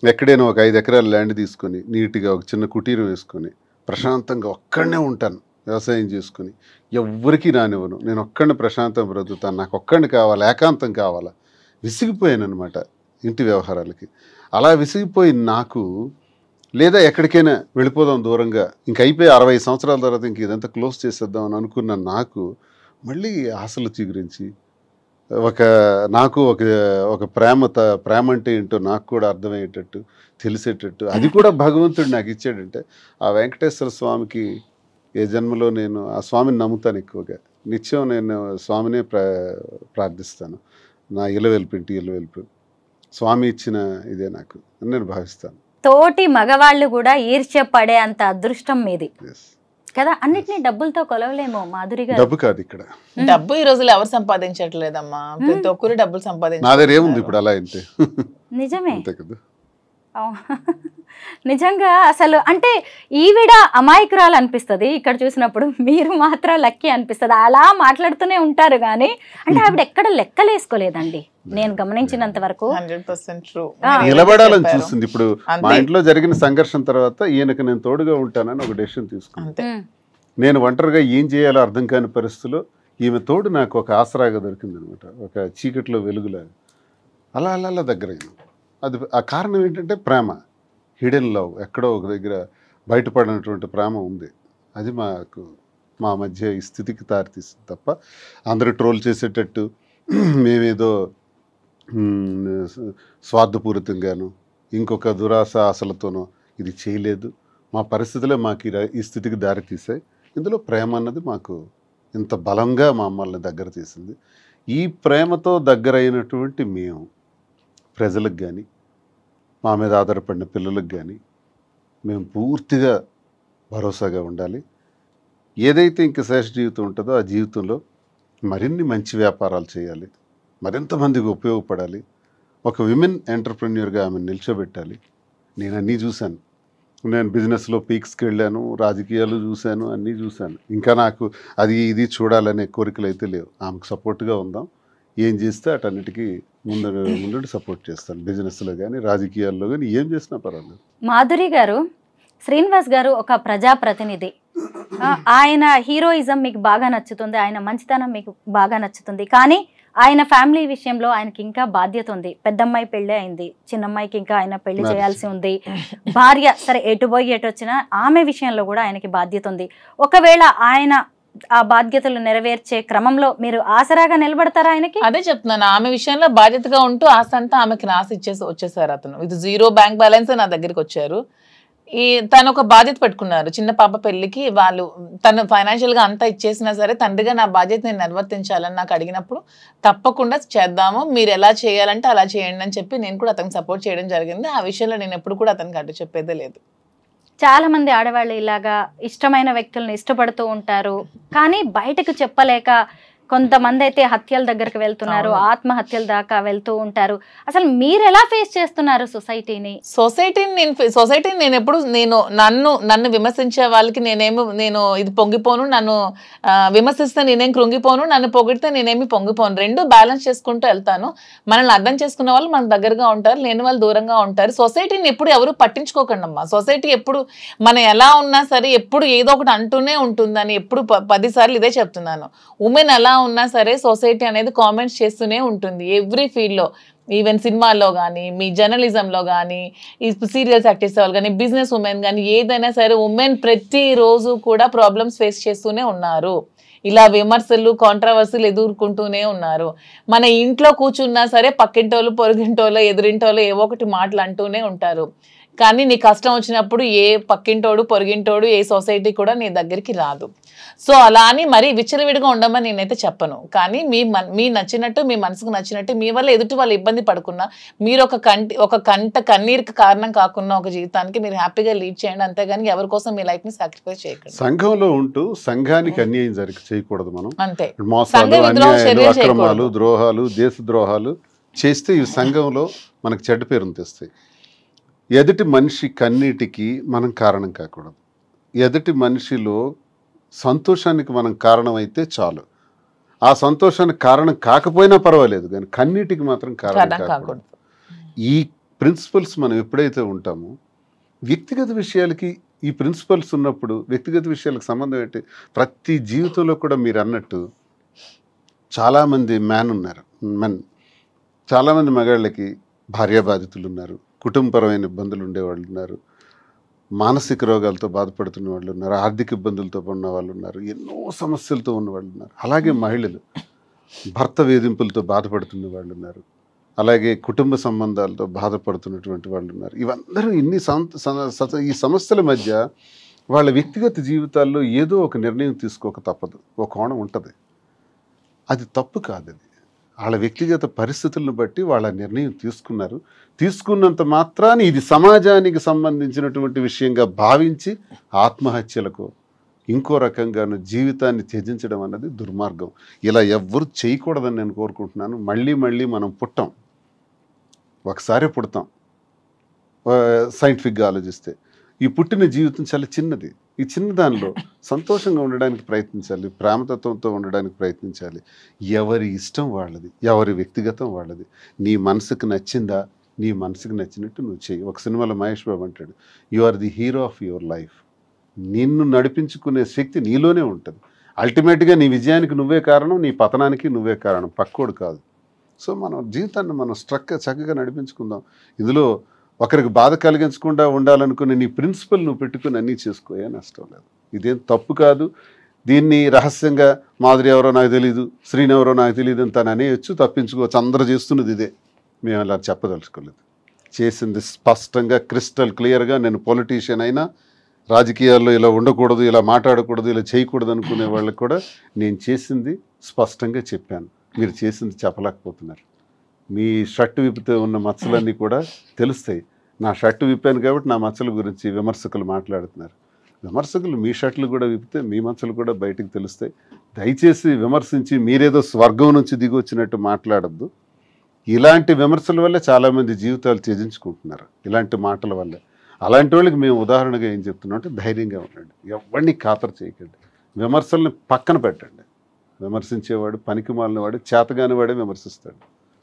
ఎక్కడైనా ఒక 5 ఎకరాల ల్యాండ్ తీసుకొని నీట్గా ఒక చిన్న కుటీరం వేసుకొని ప్రశాంతంగా ఒక్కడనే ఉంటాను, వ్యవసాయం చేసుకుని ఎవ్వరికీ రానివ్వను, నేను ఒక్కడిని ప్రశాంతంగా బ్రతుకుతాను, నాకు ఒక్కడిని కావాలి, ఏకాంతం కావాలా. విసిగిపోయాను అనమాట ఇంటి వ్యవహారాలకి. అలా విసిగిపోయి నాకు, లేదా ఎక్కడికైనా వెళ్ళిపోదాం దూరంగా, ఇంక అయిపోయి 60 సంవత్సరాల తర్వాత ఇంక ఇదంతా క్లోజ్ చేసేద్దాం అని అనుకున్న నాకు మళ్ళీ ఆశలు చిగురించి నాకు ఒక ప్రేమ అంటే ఏంటో నాకు కూడా అర్థమయ్యేటట్టు, తెలిసేటట్టు, అది కూడా భగవంతుడు నాకు ఇచ్చాడంటే ఆ వెంకటేశ్వర స్వామికి ఏ జన్మలో నేను ఆ స్వామిని నమ్ముతాను ఎక్కువగా. నిత్యం నేను స్వామినే ప్రార్థిస్తాను. నా ఇలవెల్పు స్వామి ఇచ్చిన ఇదే నాకు అని నేను భావిస్తాను. తోటి మగవాళ్ళు కూడా ఈర్ష్య పడే అంత అదృష్టం మీది. కదా, అన్నిటినీ డబ్బులతో కొలవలేమో మాధురి గారు. డబ్బు కాదు ఇక్కడ, డబ్బు ఈ రోజుల్లో ఎవరు సంపాదించట్లేదమ్మా, ప్రతి ఒక్కరు డబ్బులు నా దగ్గర ఏముంది ఇప్పుడు అలా అంటే. నిజమే అంతే కదా. నిజంగా అసలు అంటే ఈవిడ అమాయకురాలు అనిపిస్తుంది ఇక్కడ చూసినప్పుడు, మీరు మాత్రం లక్కీ అనిపిస్తుంది. అలా మాట్లాడుతూనే ఉంటారు కానీ అంటే ఆవిడ ఎక్కడ లెక్కలేసుకోలేదండి నేను గమనించినంత వరకు. 100% ట్రూ. నిలబడాలని చూస్తుంది. ఇప్పుడు మా ఇంట్లో జరిగిన సంఘర్షణ తర్వాత ఈయనకు నేను తోడుగా ఉంటానని ఒక డెసిషన్ తీసుకున్నాను. నేను ఒంటరిగా ఏం చేయాలో అర్థం కాని పరిస్థితిలో ఈమె తోడు నాకు ఒక ఆసరాగా దొరికింది అనమాట, ఒక చీకట్లో వెలుగులాగా. అలా అలా అలా దగ్గరైంది. అది ఆ కారణం ఏంటంటే ప్రేమ, హిడెన్ లవ్, ఎక్కడో ఒక దగ్గర బయటపడినటువంటి ప్రేమ ఉంది. అది మా మధ్య ఈ స్థితికి దారితీస్తుంది తప్ప అందరూ ట్రోల్ చేసేటట్టు మేమేదో స్వార్థపూరితంగాను ఇంకొక దురాశ ఆశలతోనో ఇది చేయలేదు. మా పరిస్థితులే మాకు ఈ స్థితికి దారితీసాయి. ఇందులో ప్రేమ అన్నది మాకు ఇంత బలంగా మమ్మల్ని దగ్గర తీసింది. ఈ ప్రేమతో దగ్గరైనటువంటి మేము ప్రజలకు కానీ మా మీద ఆధారపడిన పిల్లలకు కానీ మేము పూర్తిగా భరోసాగా ఉండాలి. ఏదైతే ఇంక శేష జీవితం ఉంటుందో ఆ జీవితంలో మరిన్ని మంచి వ్యాపారాలు చేయాలి, మరింత మందికి ఉపయోగపడాలి, ఒక విమెన్ ఎంటర్ప్రెన్యూర్గా ఆమె నిల్చోబెట్టాలి. నేను అన్నీ చూశాను. నేను బిజినెస్లో పీక్స్కి వెళ్ళాను, రాజకీయాలు చూశాను, అన్నీ చూశాను. ఇంకా నాకు అది ఇది చూడాలనే కోరికలు అయితే లేవు. ఆమెకు సపోర్ట్గా ఉందాం, ఏం చేస్తే అటన్నిటికీ ముందు సపోర్ట్ చేస్తాను. బిజినెస్లో కానీ రాజకీయాల్లో కానీ ఏం చేసినా పర్వాలేదు. మాధురి గారు, శ్రీనివాస్ గారు ఒక ప్రజాప్రతినిధి. ఆయన హీరోయిజం మీకు బాగా నచ్చుతుంది, ఆయన మంచితనం మీకు బాగా నచ్చుతుంది. కానీ ఆయన ఫ్యామిలీ విషయంలో ఆయనకి ఇంకా బాధ్యత ఉంది. పెద్దమ్మాయి పెళ్ళి అయింది, చిన్నమ్మాయికి ఇంకా ఆయన పెళ్లి చేయాల్సి ఉంది. భార్య సరే ఎటు పోయి ఎటు వచ్చినా ఆమె విషయంలో కూడా ఆయనకి బాధ్యత ఉంది. ఒకవేళ ఆయన ఆ బాధ్యతలు నెరవేర్చే క్రమంలో మీరు ఆసరాగా నిలబడతారా ఆయనకి? అదే చెప్తున్నాను, ఆమె విషయంలో బాధ్యతగా ఉంటూ ఆస్తి అంతా ఆమెకి రాసి వచ్చేసారు. అతను ఇది 0 బ్యాంక్ బ్యాలెన్స్ నా దగ్గరికి వచ్చారు. తను ఒక బాధ్యత పెట్టుకున్నారు. చిన్న పాప పెళ్లికి వాళ్ళు తను ఫైనాన్షియల్ గా అంతా ఇచ్చేసినా సరే తండ్రిగా నా బాధ్యత నేను నిర్వర్తించాలని నాకు అడిగినప్పుడు తప్పకుండా చేద్దాము, మీరు ఎలా చేయాలంటే అలా చేయండి అని చెప్పి నేను కూడా అతనికి సపోర్ట్ చేయడం జరిగింది. ఆ విషయంలో నేను ఎప్పుడు కూడా అతనికి అడ్డు చెప్పేదే లేదు. చాలా మంది ఆడవాళ్ళు ఇలాగా ఇష్టమైన వ్యక్తులను ఇష్టపడుతూ ఉంటారు, కానీ బయటకు చెప్పలేక కొంతమంది అయితే హత్యల దగ్గరకు వెళ్తున్నారు, ఆత్మహత్యల దాకా వెళ్తూ ఉంటారు. అసలు మీరు ఎలా ఫేస్ చేస్తున్నారు సొసైటీని? సొసైటీని నేను ఎప్పుడు నన్ను విమర్శించే వాళ్ళకి నేను ఇది పొంగిపోను, నన్ను విమర్శిస్తే నేనేం కృంగిపోను, నన్ను పొగిడితే నేనేమి పొంగిపోను. రెండు బ్యాలెన్స్ చేసుకుంటూ వెళ్తాను. మనల్ని అర్థం చేసుకున్న వాళ్ళు మనకు దగ్గరగా ఉంటారు, లేని వాళ్ళు దూరంగా ఉంటారు. సొసైటీని ఎప్పుడు ఎవరు పట్టించుకోకండి అమ్మా. సొసైటీ ఎప్పుడు మనం ఎలా ఉన్నా సరే ఎప్పుడు ఏదో ఒకటి అంటూనే ఉంటుందని ఎప్పుడు 10 సార్లు ఇదే చెప్తున్నాను. ఉమెన్ ఎలా ఉన్నా సరే సొసైటీ అనేది కామెంట్స్ చేస్తూనే ఉంటుంది ఎవ్రీ ఫీల్డ్లో. ఈవెన్ సినిమాల్లో కానీ, మీ జర్నలిజంలో కానీ, ఈ సీరియల్స్ యాక్ట్ చేసే వాళ్ళు కానీ, బిజినెస్ ఉమెన్ కానీ, ఏదైనా సరే ఉమెన్ ప్రతిరోజు కూడా ప్రాబ్లమ్స్ ఫేస్ చేస్తూనే ఉన్నారు. ఇలా విమర్శలు, కాంట్రవర్సీలు ఎదుర్కొంటూనే ఉన్నారు. మన ఇంట్లో కూర్చున్నా సరే పక్కింటోళ్ళు, పొరుగింటోళ్ళు, ఎదురింటోళ్ళు ఏవో ఒకటి మాటలు అంటూనే ఉంటారు. కానీ నీ కష్టం వచ్చినప్పుడు ఏ పక్కింటోడు, పొరుగింటోడు, ఏ సొసైటీ కూడా నీ దగ్గరికి రాదు. సో అలా అని మరీ విచ్చలవిడిగా ఉండమని నేనైతే చెప్పను. కానీ మీ నచ్చినట్టు, మీ మనసుకు నచ్చినట్టు, మీ వల్ల ఎదుటి వాళ్ళు ఇబ్బంది పడకుండా, మీరు ఒక కన్నీరుకి కారణం కాకుండా ఒక జీవితానికి మీరు హ్యాపీగా లీడ్ చేయండి. అంతేగాని ఎవరి కోసం మీ లైఫ్ ని సాక్రిఫైస్ చేయకండి. సంఘంలో ఉంటూ సంఘానికి అన్యాయం చేయకూడదు. మనం అంతే, మోసాలు, అన్యాయాలు, అక్రమాలు, ద్రోహాలు, దేశ ద్రోహాలు చేస్తే ఈ సంఘంలో మనకు చెడ్డ పేరును తెస్తాయి. ఎదుటి మనిషి కన్నీటికి మనం కారణం కాకూడదు. ఎదుటి మనిషిలో సంతోషానికి మనం కారణమైతే చాలు. ఆ సంతోషానికి కారణం కాకపోయినా పర్వాలేదు, కానీ కన్నీటికి మాత్రం కారణం కాకూడదు. ఈ ప్రిన్సిపల్స్ మనం ఎప్పుడైతే ఉంటామో, వ్యక్తిగత విషయాలకి ఈ ప్రిన్సిపల్స్ ఉన్నప్పుడు వ్యక్తిగత విషయాలకు సంబంధం ఏంటి? ప్రతి జీవితంలో కూడా మీరు అన్నట్టు చాలామంది మెన్, చాలామంది మగాళ్ళకి భార్యా బాధితులు ఉన్నారు, కుటుంబపరమైన ఇబ్బందులు ఉండేవాళ్ళు ఉన్నారు, మానసిక రోగాలతో బాధపడుతున్న వాళ్ళు ఉన్నారు, ఆర్థిక ఇబ్బందులతో ఉన్న వాళ్ళు ఉన్నారు, ఎన్నో సమస్యలతో ఉన్న వాళ్ళు ఉన్నారు. అలాగే మహిళలు భర్త వేధింపులతో బాధపడుతున్న వాళ్ళు ఉన్నారు, అలాగే కుటుంబ సంబంధాలతో బాధపడుతున్నటువంటి వాళ్ళు ఉన్నారు. ఇవందరూ ఈ సమస్యల మధ్య వాళ్ళ వ్యక్తిగత జీవితాల్లో ఏదో ఒక నిర్ణయం తీసుకోక తప్పదు. ఒక కోణం ఉంటుంది, అది తప్పు కాదు. అది వాళ్ళ వ్యక్తిగత పరిస్థితులను బట్టి వాళ్ళ నిర్ణయం తీసుకున్నారు. తీసుకున్నంత మాత్రాన్ని ఇది సమాజానికి సంబంధించినటువంటి విషయంగా భావించి ఆత్మహత్యలకు ఇంకో రకంగాను జీవితాన్ని త్యజించడం అన్నది దుర్మార్గం. ఇలా ఎవ్వరు చేయకూడదని నేను కోరుకుంటున్నాను. మళ్ళీ మళ్ళీ మనం పుట్టాం, ఒకసారి పుడతాం సైంటిఫిక్గా ఆలోచిస్తే. ఈ పుట్టిన జీవితం చాలా చిన్నది. ఈ చిన్న దానిలో సంతోషంగా ఉండడానికి ప్రయత్నించాలి, ప్రేమతత్వంతో ఉండడానికి ప్రయత్నించాలి. ఎవరి ఇష్టం వాళ్ళది, ఎవరి వ్యక్తిగతం వాళ్ళది. నీ మనసుకు నచ్చిందా, నీ మనసుకు నచ్చినట్టు నువ్వు చెయ్యి. ఒక సినిమాలో మహేష్ బాబు అంటాడు, you are the hero of your life. నిన్ను నడిపించుకునే శక్తి నీలోనే ఉంటుంది. అల్టిమేట్గా నీ విజయానికి నువ్వే కారణం, నీ పతనానికి నువ్వే కారణం, పక్కోడు కాదు. సో మనం జీవితాన్ని మనం చక్కగా నడిపించుకుందాం. ఇందులో ఒకరికి బాధ కలిగించకుండా ఉండాలనుకునే నీ ప్రిన్సిపల్ నువ్వు పెట్టుకుని అన్నీ చేసుకోయే నష్టం లేదు. ఇదేం తప్పు కాదు. దీన్ని రహస్యంగా మాధురి ఎవరో నాకు తెలియదు, శ్రీని ఎవరో నాకు తెలియదు అని తను అనేయచ్చు, తప్పించుకోవచ్చు. అందరూ చేస్తున్నది ఇదే. మేము అలా చెప్పదలుచుకోలేదు. చేసింది స్పష్టంగా క్రిస్టల్ క్లియర్గా. నేను పొలిటీషియన్ అయినా, రాజకీయాల్లో ఇలా ఉండకూడదు, ఇలా మాట్లాడకూడదు, ఇలా చేయకూడదు అనుకునే వాళ్ళకి కూడా నేను చేసింది స్పష్టంగా చెప్పాను. మీరు చేసింది చెప్పలేకపోతున్నారు. మీ షర్టు విప్పితే ఉన్న మచ్చలన్నీ కూడా తెలుస్తాయి. నా షర్టు విప్పాను కాబట్టి నా మచ్చల గురించి విమర్శకులు మాట్లాడుతున్నారు. విమర్శకులు మీ షర్ట్లు కూడా విప్పితే మీ మచ్చలు కూడా బయటకు తెలుస్తాయి. దయచేసి విమర్శించి మీరేదో స్వర్గం నుంచి దిగి వచ్చినట్టు మాట్లాడద్దు. ఇలాంటి విమర్శల వల్ల చాలామంది జీవితాలు త్యజించుకుంటున్నారు, ఇలాంటి మాటల వల్ల. అలాంటి వాళ్ళకి మేము ఉదాహరణగా ఏం చెప్తున్నాం అంటే ధైర్యంగా ఉండండి, ఎవరిని ఖాతరు చేయకండి, విమర్శల్ని పక్కన పెట్టండి. విమర్శించేవాడు పనికి మాలినవాడు, చేతగాని వాడే విమర్శిస్తాడు.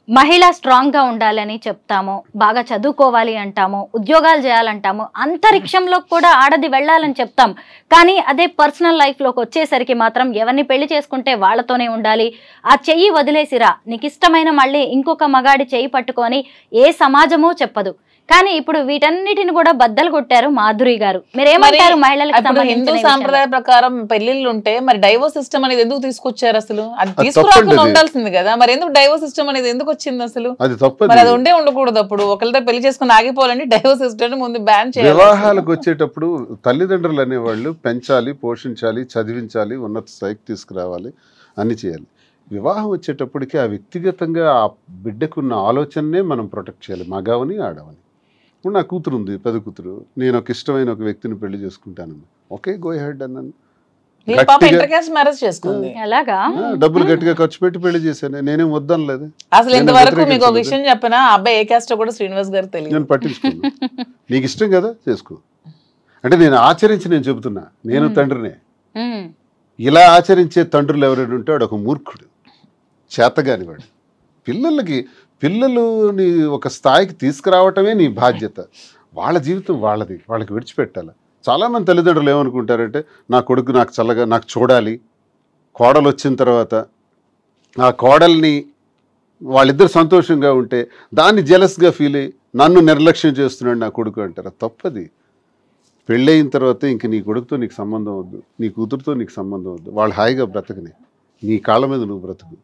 మహిళ స్ట్రాంగ్ గా ఉండాలని చెప్తాము, బాగా చదువుకోవాలి అంటాము, ఉద్యోగాలు చేయాలంటాము, అంతరిక్షంలో కూడా ఆడది వెళ్ళాలని చెప్తాం. కానీ అదే పర్సనల్ లైఫ్ లోకి వచ్చేసరికి మాత్రం ఎవరిని పెళ్లి చేసుకుంటే వాళ్ళతోనే ఉండాలి, ఆ చెయ్యి వదిలేసిరా, నీకు ఇష్టమైన మళ్ళీ ఇంకొక మగాడి చెయ్యి పట్టుకొని ఏ సమాజమూ చెప్పదు. కానీ ఇప్పుడు వీటన్నిటిని కూడా బద్దలు కొట్టారు మాధురి గారు. మీరేమంటారు మహిళలకు? హిందూ సాంప్రదాయ ప్రకారం పెళ్లిళ్ళు ఉంటే మరి డైవోర్స్ సిస్టమ్ అనేది ఎందుకు తీసుకొచ్చారు? అసలు అది తీసుకురాకుండా ఉండాల్సింది కదా. మరి ఎందుకు డైవోర్స్ సిస్టమ్ అనేది ఎందుకు వచ్చింది అసలు? మరి అది ఉండే ఉండకూడదు. అప్పుడు ఒకరితో పెళ్లి చేసుకుని ఆగిపోవాలని డైవోర్స్ సిస్టమ్ ముందు బ్యాన్ చేయాలి. వివాహాలకు వచ్చేటప్పుడు తల్లిదండ్రులు అనేవాళ్ళు పెంచాలి, పోషించాలి, చదివించాలి, ఉన్నత స్థాయికి తీసుకురావాలి, అన్ని చేయాలి. వివాహం వచ్చేటప్పటికి ఆ వ్యక్తిగతంగా ఆ బిడ్డకున్న ఆలోచననే మనం ప్రొటెక్ట్ చేయాలి, మగవని ఆడవని. ఇప్పుడు నా కూతురు ఉంది, పెద్ద కూతురు. నేను ఒక ఇష్టమైన ఒక వ్యక్తిని పెళ్లి చేసుకుంటాను, ఓకే గో హెడ్ అన్నాను. డబ్బులు గట్టిగా ఖర్చు పెట్టి పెళ్లి చేశాను, నేనేం వద్దనలేదు. అసలు ఇంతవరకు మీకు ఒక విషయం చెప్పినా, అబ్బాయి ఏ కాస్ట్ కూడా శ్రీనివాస్ గారు తెలియదు. నేను పట్టించుకున్నాను. నీకు ఇష్టం కదా చేసుకో అంటే నేను ఆచరించి నేను చెబుతున్నా. నేను తండ్రినే. ఇలా ఆచరించే తండ్రులు ఎవరైనా ఉంటే వాడు ఒక మూర్ఖుడు, చేతగాని వాడు. పిల్లలని ఒక స్థాయికి తీసుకురావటమే నీ బాధ్యత. వాళ్ళ జీవితం వాళ్ళది, వాళ్ళకి విడిచిపెట్టాలి. చాలామంది తల్లిదండ్రులు ఏమనుకుంటారంటే, నా కొడుకు నాకు చల్లగా నాకు చూడాలి, కోడలు వచ్చిన తర్వాత ఆ కోడల్ని వాళ్ళిద్దరు సంతోషంగా ఉంటే దాన్ని జెలస్గా ఫీల్ అయ్యి నన్ను నిర్లక్ష్యం చేస్తున్నాడు నా కొడుకు అంటారు. తప్పది. పెళ్ళయిన తర్వాత ఇంక నీ కొడుకుతో నీకు సంబంధం వద్దు, నీ కూతురుతో నీకు సంబంధం వద్దు. వాళ్ళు హాయిగా బ్రతకని, నీ కాళ్ళ మీద నువ్వు బ్రతుకు.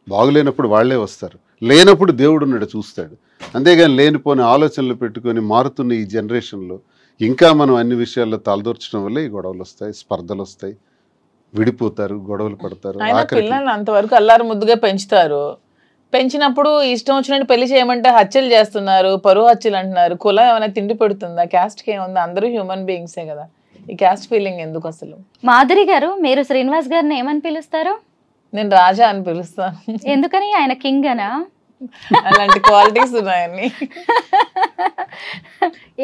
బాగులేనప్పుడు వాళ్లే వస్తారు, లేనప్పుడు దేవుడు ఉన్నాడు చూస్తాడు. అంతేగాని లేనిపోని ఆలోచనలు పెట్టుకొని మారుతున్న ఈ జనరేషన్లో ఇంకా మనం అన్ని విషయాల్లో తలదూర్చడం వల్ల ఈ గొడవలు వస్తాయి, స్పర్ధలు వస్తాయి, విడిపోతారు, గొడవలు పడతారు. పిల్లల్ని అంతవరకు అల్లారు ముద్దుగా పెంచుతారు. పెంచినప్పుడు ఇష్టం వచ్చినట్టు పెళ్లి చేయమంటే హత్యలు చేస్తున్నారు, పరువు హత్యలు అంటున్నారు. కులం ఏమైనా తిండి పెడుతుందా? క్యాస్ట్కి ఏముంది? అందరూ హ్యూమన్ బీయింగ్సే కదా. ఈ క్యాస్ట్ ఫీలింగ్ ఎందుకు అసలు? మాధురి గారు, మీరు శ్రీనివాస్ గారిని ఏమని పిలుస్తారు? నేను రాజా అని పిలుస్తాను. ఎందుకని? ఆయన కింగ్ అనా? అలాంటి క్వాలిటీస్ ఉన్నాయని.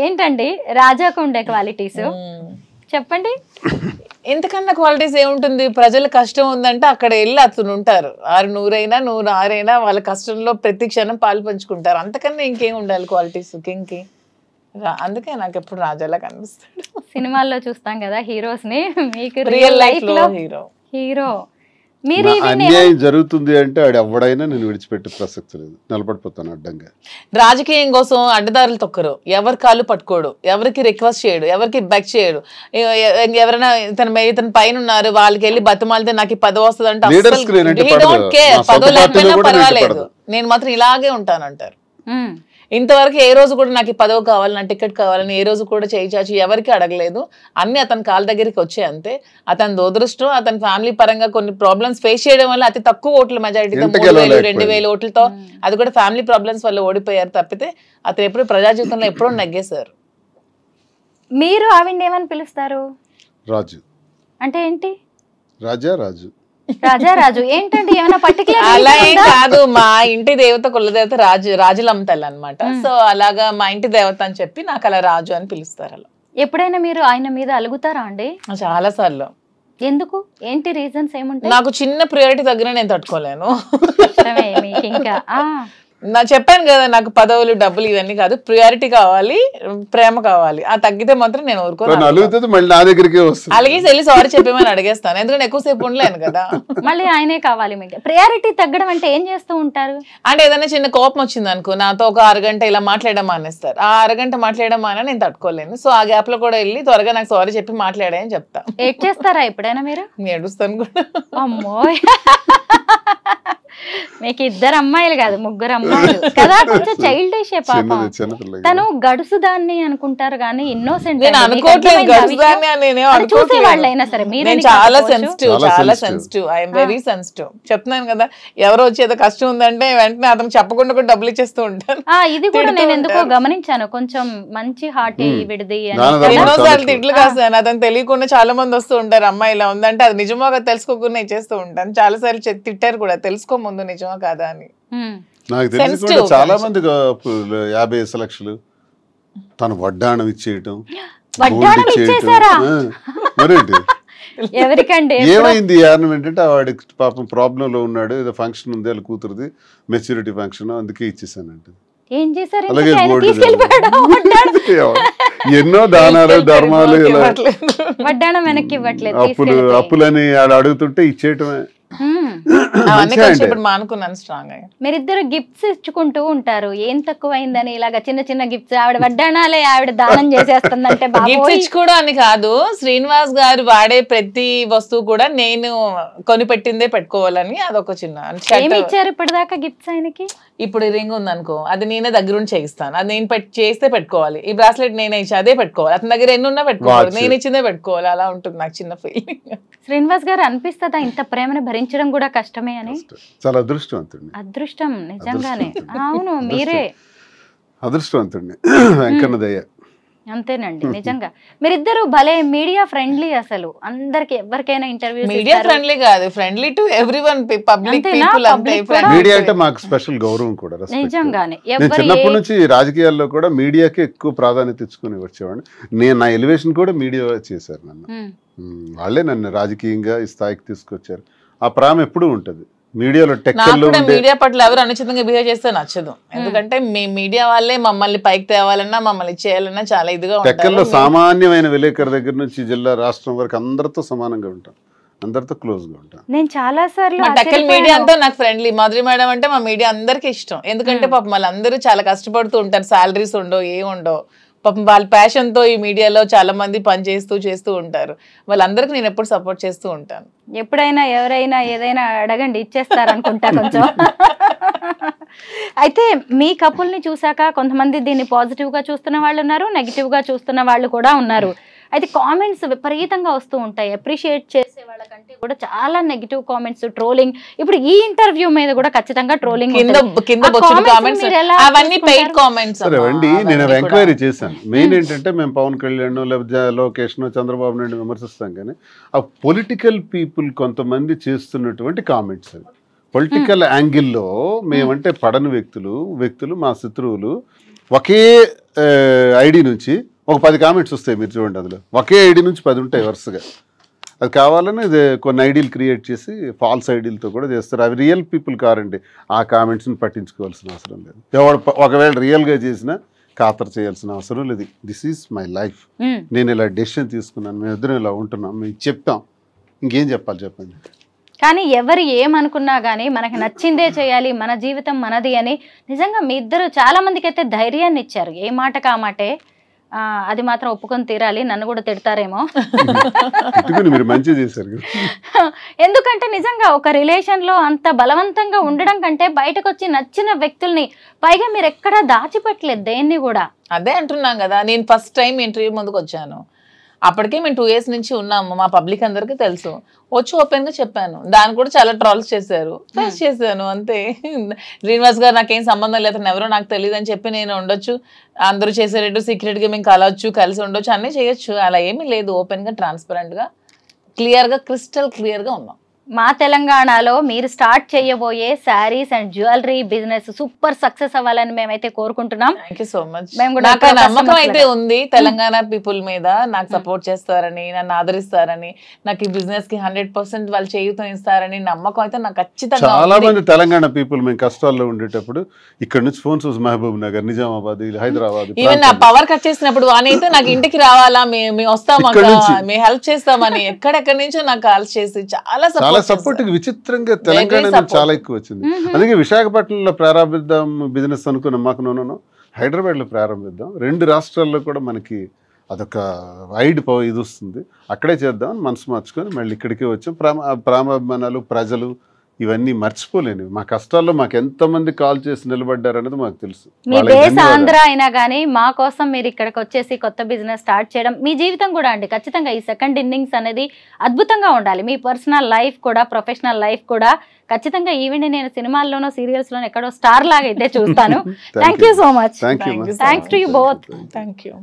ఏంటండి రాజాకు ఉండే క్వాలిటీస్ చెప్పండి. ఎంతకన్నా క్వాలిటీస్ ఏముంటుంది? ప్రజల కష్టం ఉందంటే అక్కడ వెళ్ళి అతను ఉంటారు. 600 100 వాళ్ళ కష్టంలో ప్రతి క్షణం పాలు పంచుకుంటారు. అంతకన్నా ఇంకేం ఉండాలి క్వాలిటీస్ కింగ్కి? అందుకే నాకు ఎప్పుడు రాజాలా కనిపిస్తాడు. సినిమాల్లో చూస్తాం కదా హీరోస్ ని, మీకు రియల్ లైఫ్ లో హీరో. అన్యాయం జరుగుతుంది అంటే ఆడు ఎవడైనా నేను విడిచిపెట్టే ప్రసక్తి లేదు, నిలబడిపోతాను అడ్డంగా. రాజకీయం కోసం అడ్డదారులు తొక్కరు, ఎవరి కాళ్ళు పట్టుకోడు, ఎవరికి రిక్వెస్ట్ చేయడు, ఎవరికి బెక్ చేయడు. ఎవరైనా ఇతని పైన ఉన్నారు వాళ్ళకి వెళ్ళి బతిమాలితే నాకు ఈ పదవి వస్తుంది అంటే పదవి లేకపోయినా పర్వాలేదు, నేను మాత్రం ఇలాగే ఉంటానంటారు. ఇంతవరకు ఏ రోజు కూడా నాకు ఈ పదవి కావాలి, నా టికెట్ కావాలని ఏ రోజు కూడా చేయి చాచి ఎవరికి అడగలేదు. అన్ని అతని కాళ్ళ దగ్గరికి వచ్చాయి అంతే. అతని దురదృష్టం, అతని ఫ్యామిలీ పరంగా కొన్ని ప్రాబ్లమ్స్ ఫేస్ చేయడం వల్ల అతి తక్కువ ఓట్ల మెజారిటీతో 3000 2000 ఓట్లతో, అది కూడా ఫ్యామిలీ ప్రాబ్లమ్స్ వల్ల ఓడిపోయారు తప్పితే అతను ఎప్పుడు ప్రజా జీవితంలో ఎప్పుడో నగ్గేశారు. మీరు ఆవిడ ఏమని పిలుస్తారు? రాజు. అంటే ఏంటి? రాజారాజు రాజారాజు ఏంటండి? ఏమైనా పర్టికులర్ అలా ఏం కాదు, మా ఇంటి దేవత కులదేవత రాజులమ్మతల్లి అనమాట. సో అలాగా మా ఇంటి దేవత అని చెప్పి నాకు అలా రాజు అని పిలుస్తారు. అలా ఎప్పుడైనా మీరు ఆయన మీద అలుగుతారా అండి? చాలా సార్లు. ఎందుకు? ఏంటి రీజన్స్ ఏముంటాయి? నాకు చిన్న ప్రియారిటీ దగ్గర నేను తట్టుకోలేను. మీకు ఇంకా నా చెప్పాను కదా, నాకు పదవులు డబ్బులు ఇవన్నీ కాదు, ప్రియారిటీ కావాలి, ప్రేమ కావాలి. ఆ తగ్గితే మాత్రం నేను ఊరుకోను. అలాగే వెళ్ళి సారీ చెప్పేమని అడిగేస్తాను, ఎందుకంటే ఎక్కువసేపు ఉండలేను కదా. మళ్ళీ ఆయనే కావాలి మీకు. ప్రియారిటీ తగ్గడం అంటే ఏం చేస్తూ ఉంటారు? అంటే ఏదైనా చిన్న కోపం వచ్చింది అనుకో, నాతో ఒక అరగంట ఇలా మాట్లాడడం మానేస్తారు. ఆ అరగంట మాట్లాడడం మానే నేను తట్టుకోలేను. సో ఆ గ్యాప్ లో కూడా వెళ్ళి త్వరగా నాకు సారీ చెప్పి మాట్లాడాయని చెప్తా. ఏడ్ చేస్తారా ఎప్పుడైనా మీరు? ఏడుస్తాను కూడా. అమ్మో, మీకు 2 అమ్మాయిలు కాదు 3 అమ్మాయిలు కదా. కొంచెం చైల్డిష్ పాపం. తను గడుసు దాన్ని అనుకుంటారు కానీ ఇన్నోసెంట్. నేను అనుకోవట్లేదు గడుసుదాన్ని అని, చూసేవాళ్ళైనా సరే మీరు చాలా సెన్సిటివ్, చాలా సెన్సిటివ్. I'm very sensitive. చెప్తున్నాను కదా, ఎవరో వచ్చేదో కష్టం ఉందంటే వెంటనే అతను చెప్పకుండా కూడా డబ్బులు ఇచ్చేస్తూ ఉంటాను. ఇది కూడా నేను ఎందుకో గమనించాను, కొంచెం మంచి హార్టీ విడిది. ఎన్నోసార్లు తిట్లు కాస్తాను, అతను తెలియకుండా చాలా మంది వస్తూ ఉంటారు, అమ్మాయి ఇలా ఉందంటే అది నిజమో తెలుసుకోకుండా ఇచ్చేస్తూ ఉంటాను. చాలా సార్లు తిట్టారు కూడా, తెలుసుకో ముందు నిజమా కాదా అని. నాకు తెలిసి చాలా మంది 50 లక్షలు తను వడ్డాణం ఇచ్చేయటం, మరేంటి ఎవరికండి ఏమైంది కారణం ఏంటంటే వాడికి పాపం ప్రాబ్లం లో ఉన్నాడు, ఏదో ఫంక్షన్ ఉంది వాళ్ళ కూతురుది, మెచ్యూరిటీ ఫంక్షన్, అందుకే ఇచ్చేసానంటే. ఏం చేశారు? అలాగే ఎన్నో దానాలు ధర్మాలు వడ్డాణం వెనక్కి ఇవ్వట్లేదు, అప్పులని ఆడ అడుగుతుంటే ఇచ్చేయటమే. మీరిద్దరు గిఫ్ట్స్ ఇచ్చుకుంటూ ఉంటారు, ఏం తక్కువైందని ఇలాగా చిన్న చిన్న గిఫ్ట్స్. ఆవిడ వడ్డాణాలే ఆవిడ దానం చేసేస్తుందంటే గిఫ్ట్స్ ఇచ్చుకోవడం అని కాదు, శ్రీనివాస్ గారు వాడే ప్రతి వస్తువు కూడా నేను కొనిపెట్టిందే పెట్టుకోవాలని అదొక చిన్న. ఏమి ఇచ్చారు ఇప్పటిదాకా గిఫ్ట్స్ ఆయనకి? ఇప్పుడు రింగ్ ఉంది అనుకో, అది నేనే దగ్గరుండి చేయిస్తాను, అది నేను చేస్తే పెట్టుకోవాలి. ఈ బ్రాస్లెట్ నేనే ఇచ్చి అదే పెట్టుకోవాలి, అతని దగ్గర ఎన్నున్నా పెట్టుకోవాలి, నేను ఇచ్చిందే పెట్టుకోవాలి. అలా ఉంటుంది నాకు చిన్న ఫీలింగ్. శ్రీనివాస్ గారు అనిపిస్తుందా ఇంత ప్రేమను భరించడం కూడా కష్టమే అని? చాలా అదృష్టవంతుడిని. అదృష్టం నిజంగానే. అవును, మీరే అదృష్టవంతుడిని, వెంకన్న దయ. అంతేనండి, నిజంగా మీరిద్దరు భలే మీడియా ఫ్రెండ్లీ. అసలు అందరికి ఎవరికైనా ఇంటర్వ్యూ మీడియా ఫ్రెండ్లీ కాదు, friendly to everyone, public people అంతే. మీడియా అంటే మాకు స్పెషల్ గౌరవం కూడా. నిజంగానే చిన్నప్పటి నుంచి రాజకీయాల్లో కూడా మీడియాకి ఎక్కువ ప్రాధాన్యత ఇచ్చుకుని వచ్చేవాడిని. నేను నా ఎలివేషన్ కూడా మీడియా చేశారు నన్ను. వాళ్ళే నన్ను రాజకీయంగా ఈ స్థాయికి తీసుకొచ్చారు. ఆ ప్రేమ ఎప్పుడూ ఉంటది మీడియాలో. మీడియా పట్ల ఎవరు అనుచితంగా బిహేవ్ చేస్తే నచ్చదు, ఎందుకంటే మీ మీడియా వాళ్ళే మమ్మల్ని పైకి తేవాలన్నా మమ్మల్ని చేయాలన్నా చాలా ఇదిగా టెక్కల్లో సామాన్యమైన విలేకరు దగ్గర నుంచి జిల్లా రాష్ట్రం వరకు అందరితో సమానంగా ఉంటాం, అందరితో క్లోజ్ గా ఉంటాం. నేను చాలా సార్లు టెక్కల్ మీడియా అంతా నాకు ఫ్రెండ్లీ. మాధురి మేడం అంటే మా మీడియా అందరికి ఇష్టం, ఎందుకంటే పాపం వాళ్ళందరూ చాలా కష్టపడుతూ ఉంటారు, సాలరీస్ ఉండవు, ఏముండవు. పాపం వాళ్ళ ప్యాషన్ తో ఈ మీడియాలో చాలా మంది పని చేస్తూ ఉంటారు. వాళ్ళందరికీ నేను ఎప్పుడు సపోర్ట్ చేస్తూ ఉంటాను. ఎప్పుడైనా ఎవరైనా ఏదైనా అడగండి, ఇచ్చేస్తారనుకుంటా కొంచెం. అయితే మీ కపుల్ని చూసాక కొంతమంది దీన్ని పాజిటివ్ గా చూస్తున్న వాళ్ళు ఉన్నారు, నెగిటివ్ గా చూస్తున్న వాళ్ళు కూడా ఉన్నారు. అయితే కామెంట్స్ విపరీతంగా వస్తూ ఉంటాయి, అప్రిషియేట్ చేసే వాళ్ళకంటే కూడా చాలా నెగిటివ్ కామెంట్స్, ట్రోలింగ్. ఇప్పుడు ఈ ఇంటర్వ్యూ మీద కూడా ఖచ్చితంగా ట్రోలింగ్. నేను ఎంక్వైరీ చేశాను. మెయిన్ ఏంటంటే మేము పవన్ కళ్యాణ్ లేదా లోకేష్ చంద్రబాబు నాయుడు విమర్శిస్తాం, కానీ ఆ పొలిటికల్ పీపుల్ కొంతమంది చేస్తున్నటువంటి కామెంట్స్, పొలిటికల్ యాంగిల్లో మేమంటే పడని వ్యక్తులు మా శత్రువులు ఒకే ఐడి నుంచి ఒక 10 కామెంట్స్ వస్తాయి. మీరు చూడండి, అందులో ఒకే ఐడి నుంచి 10 ఉంటాయి వరుసగా. అది కావాలని కొన్ని ఐడీలు క్రియేట్ చేసి ఫాల్స్ ఐడీలతో కూడా చేస్తారు. అవి రియల్ పీపుల్ కారండి, ఆ కామెంట్స్ని పట్టించుకోవాల్సిన అవసరం లేదు. ఒకవేళ రియల్గా చేసినా ఖాతరు చేయాల్సిన అవసరం లేదు. దిస్ ఈజ్ మై లైఫ్, నేను ఇలా డెసిషన్ తీసుకున్నాను, మేము ఇద్దరం ఇలా ఉంటున్నాం, మేము చెప్తాం, ఇంకేం చెప్పాలి చెప్పండి. కానీ ఎవరు ఏమనుకున్నా కానీ మనకి నచ్చిందే చేయాలి, మన జీవితం మనది అని నిజంగా మీ ఇద్దరు చాలా మందికి అయితే ధైర్యాన్ని ఇచ్చారు. ఏ మాటకు ఆ మాటే, అది మాత్రం ఒప్పుకొని తీరాలి. నన్ను కూడా తిడతారేమో, మీరు మంచి చేశారు. ఎందుకంటే నిజంగా ఒక రిలేషన్ లో అంత బలవంతంగా ఉండడం కంటే బయటకు వచ్చి నచ్చిన వ్యక్తుల్ని, పైగా మీరు ఎక్కడా దాచిపెట్టలేదు దేన్ని కూడా. అదే అంటున్నాం కదా, నేను ఫస్ట్ టైం ఇంటర్వ్యూ ముందుకు వచ్చాను, అప్పటికే మేము 2 years నుంచి ఉన్నాము, మా పబ్లిక్ అందరికీ తెలుసు. వచ్చి ఓపెన్ గా చెప్పాను, దాన్ని కూడా చాలా ట్రాల్స్ చేశారు, ఫేస్ చేశాను అంతే. శ్రీనివాస్ గారు నాకేం సంబంధం లేదు, ఎవరో నాకు తెలియదు అని చెప్పి నేను ఉండొచ్చు, అందరూ చేసేటట్టు సీక్రెట్ గా మేము కలవచ్చు, కలిసి ఉండొచ్చు, అన్నీ చేయొచ్చు, అలా ఏమీ లేదు. ఓపెన్ గా ట్రాన్స్పరెంట్ గా క్లియర్గా క్రిస్టల్ క్లియర్గా ఉన్నాం. మా తెలంగాణలో మీరు స్టార్ట్ చేయబోయే saris and jewellery business super success అవ్వాలని మేమైతే కోరుకుంటున్నాం. Thank you so much. మేము కూడా నాకు నమ్మకం అయితే ఉంది తెలంగాణ పీపుల్ మీద, నాకు సపోర్ట్ చేస్తారని, నన్ను ఆదరిస్తారని, నాకు ఈ బిజినెస్ కి 100% వాళ్ళు చేయూతం ఇస్తారని నమ్మకం అయితే నాకు ఖచ్చితంగా. చాలా మంది తెలంగాణ పీపుల్ మేము కష్టాల్లో ఉండేటప్పుడు ఇక్కడ నుంచి ఫోన్స్ మహబూబ్ నగర్, నిజామాబాద్, హైదరాబాద్, ఈవెన్ నా పవర్ కట్ చేసినప్పుడు వానైతే నాకు ఇంటికి రావాలా, మేము వస్తాం, మేము హెల్ప్ చేస్తామని ఎక్కడెక్కడి నుంచో నాకు కాల్ చేసి చాలా సపోర్ట్ విచిత్రంగా తెలంగాణ చాలా ఎక్కువ వచ్చింది. అందుకే విశాఖపట్నంలో ప్రారంభిద్దాం బిజినెస్ అనుకున్నాం. మాకు నూనె హైదరాబాద్ లో ప్రారంభిద్దాం, 2 రాష్ట్రాల్లో కూడా మనకి అదొక వైడ్ ఇది వస్తుంది, అక్కడే చేద్దాం అని మనసు మార్చుకొని మళ్ళీ ఇక్కడికే వచ్చాం. ప్రేమాభిమానాలు, ప్రజలు ఇవన్నీ మర్చిపోలేను. మా కష్టాల్లో మాకు ఎంతమంది కాల్ చేసి నిలబడ్డారు అనేది మాకు తెలుసు. మీ దేశ ఆంధ్ర అయినా కానీ మా కోసం మీరు ఇక్కడికి వచ్చేసి కొత్త బిజినెస్ స్టార్ట్ చేయడం, మీ జీవితం కూడా అండి ఖచ్చితంగా ఈ సెకండ్ ఇన్నింగ్స్ అనేది అద్భుతంగా ఉండాలి. మీ పర్సనల్ లైఫ్ కూడా, ప్రొఫెషనల్ లైఫ్ కూడా ఖచ్చితంగా ఈవెన్ నేను సినిమాల్లోనో సీరియల్స్ లోనో ఎక్కడో స్టార్ లాగా అయితే చూస్తాను. Thank you so much. Thank you. Thanks to you both. Thank you.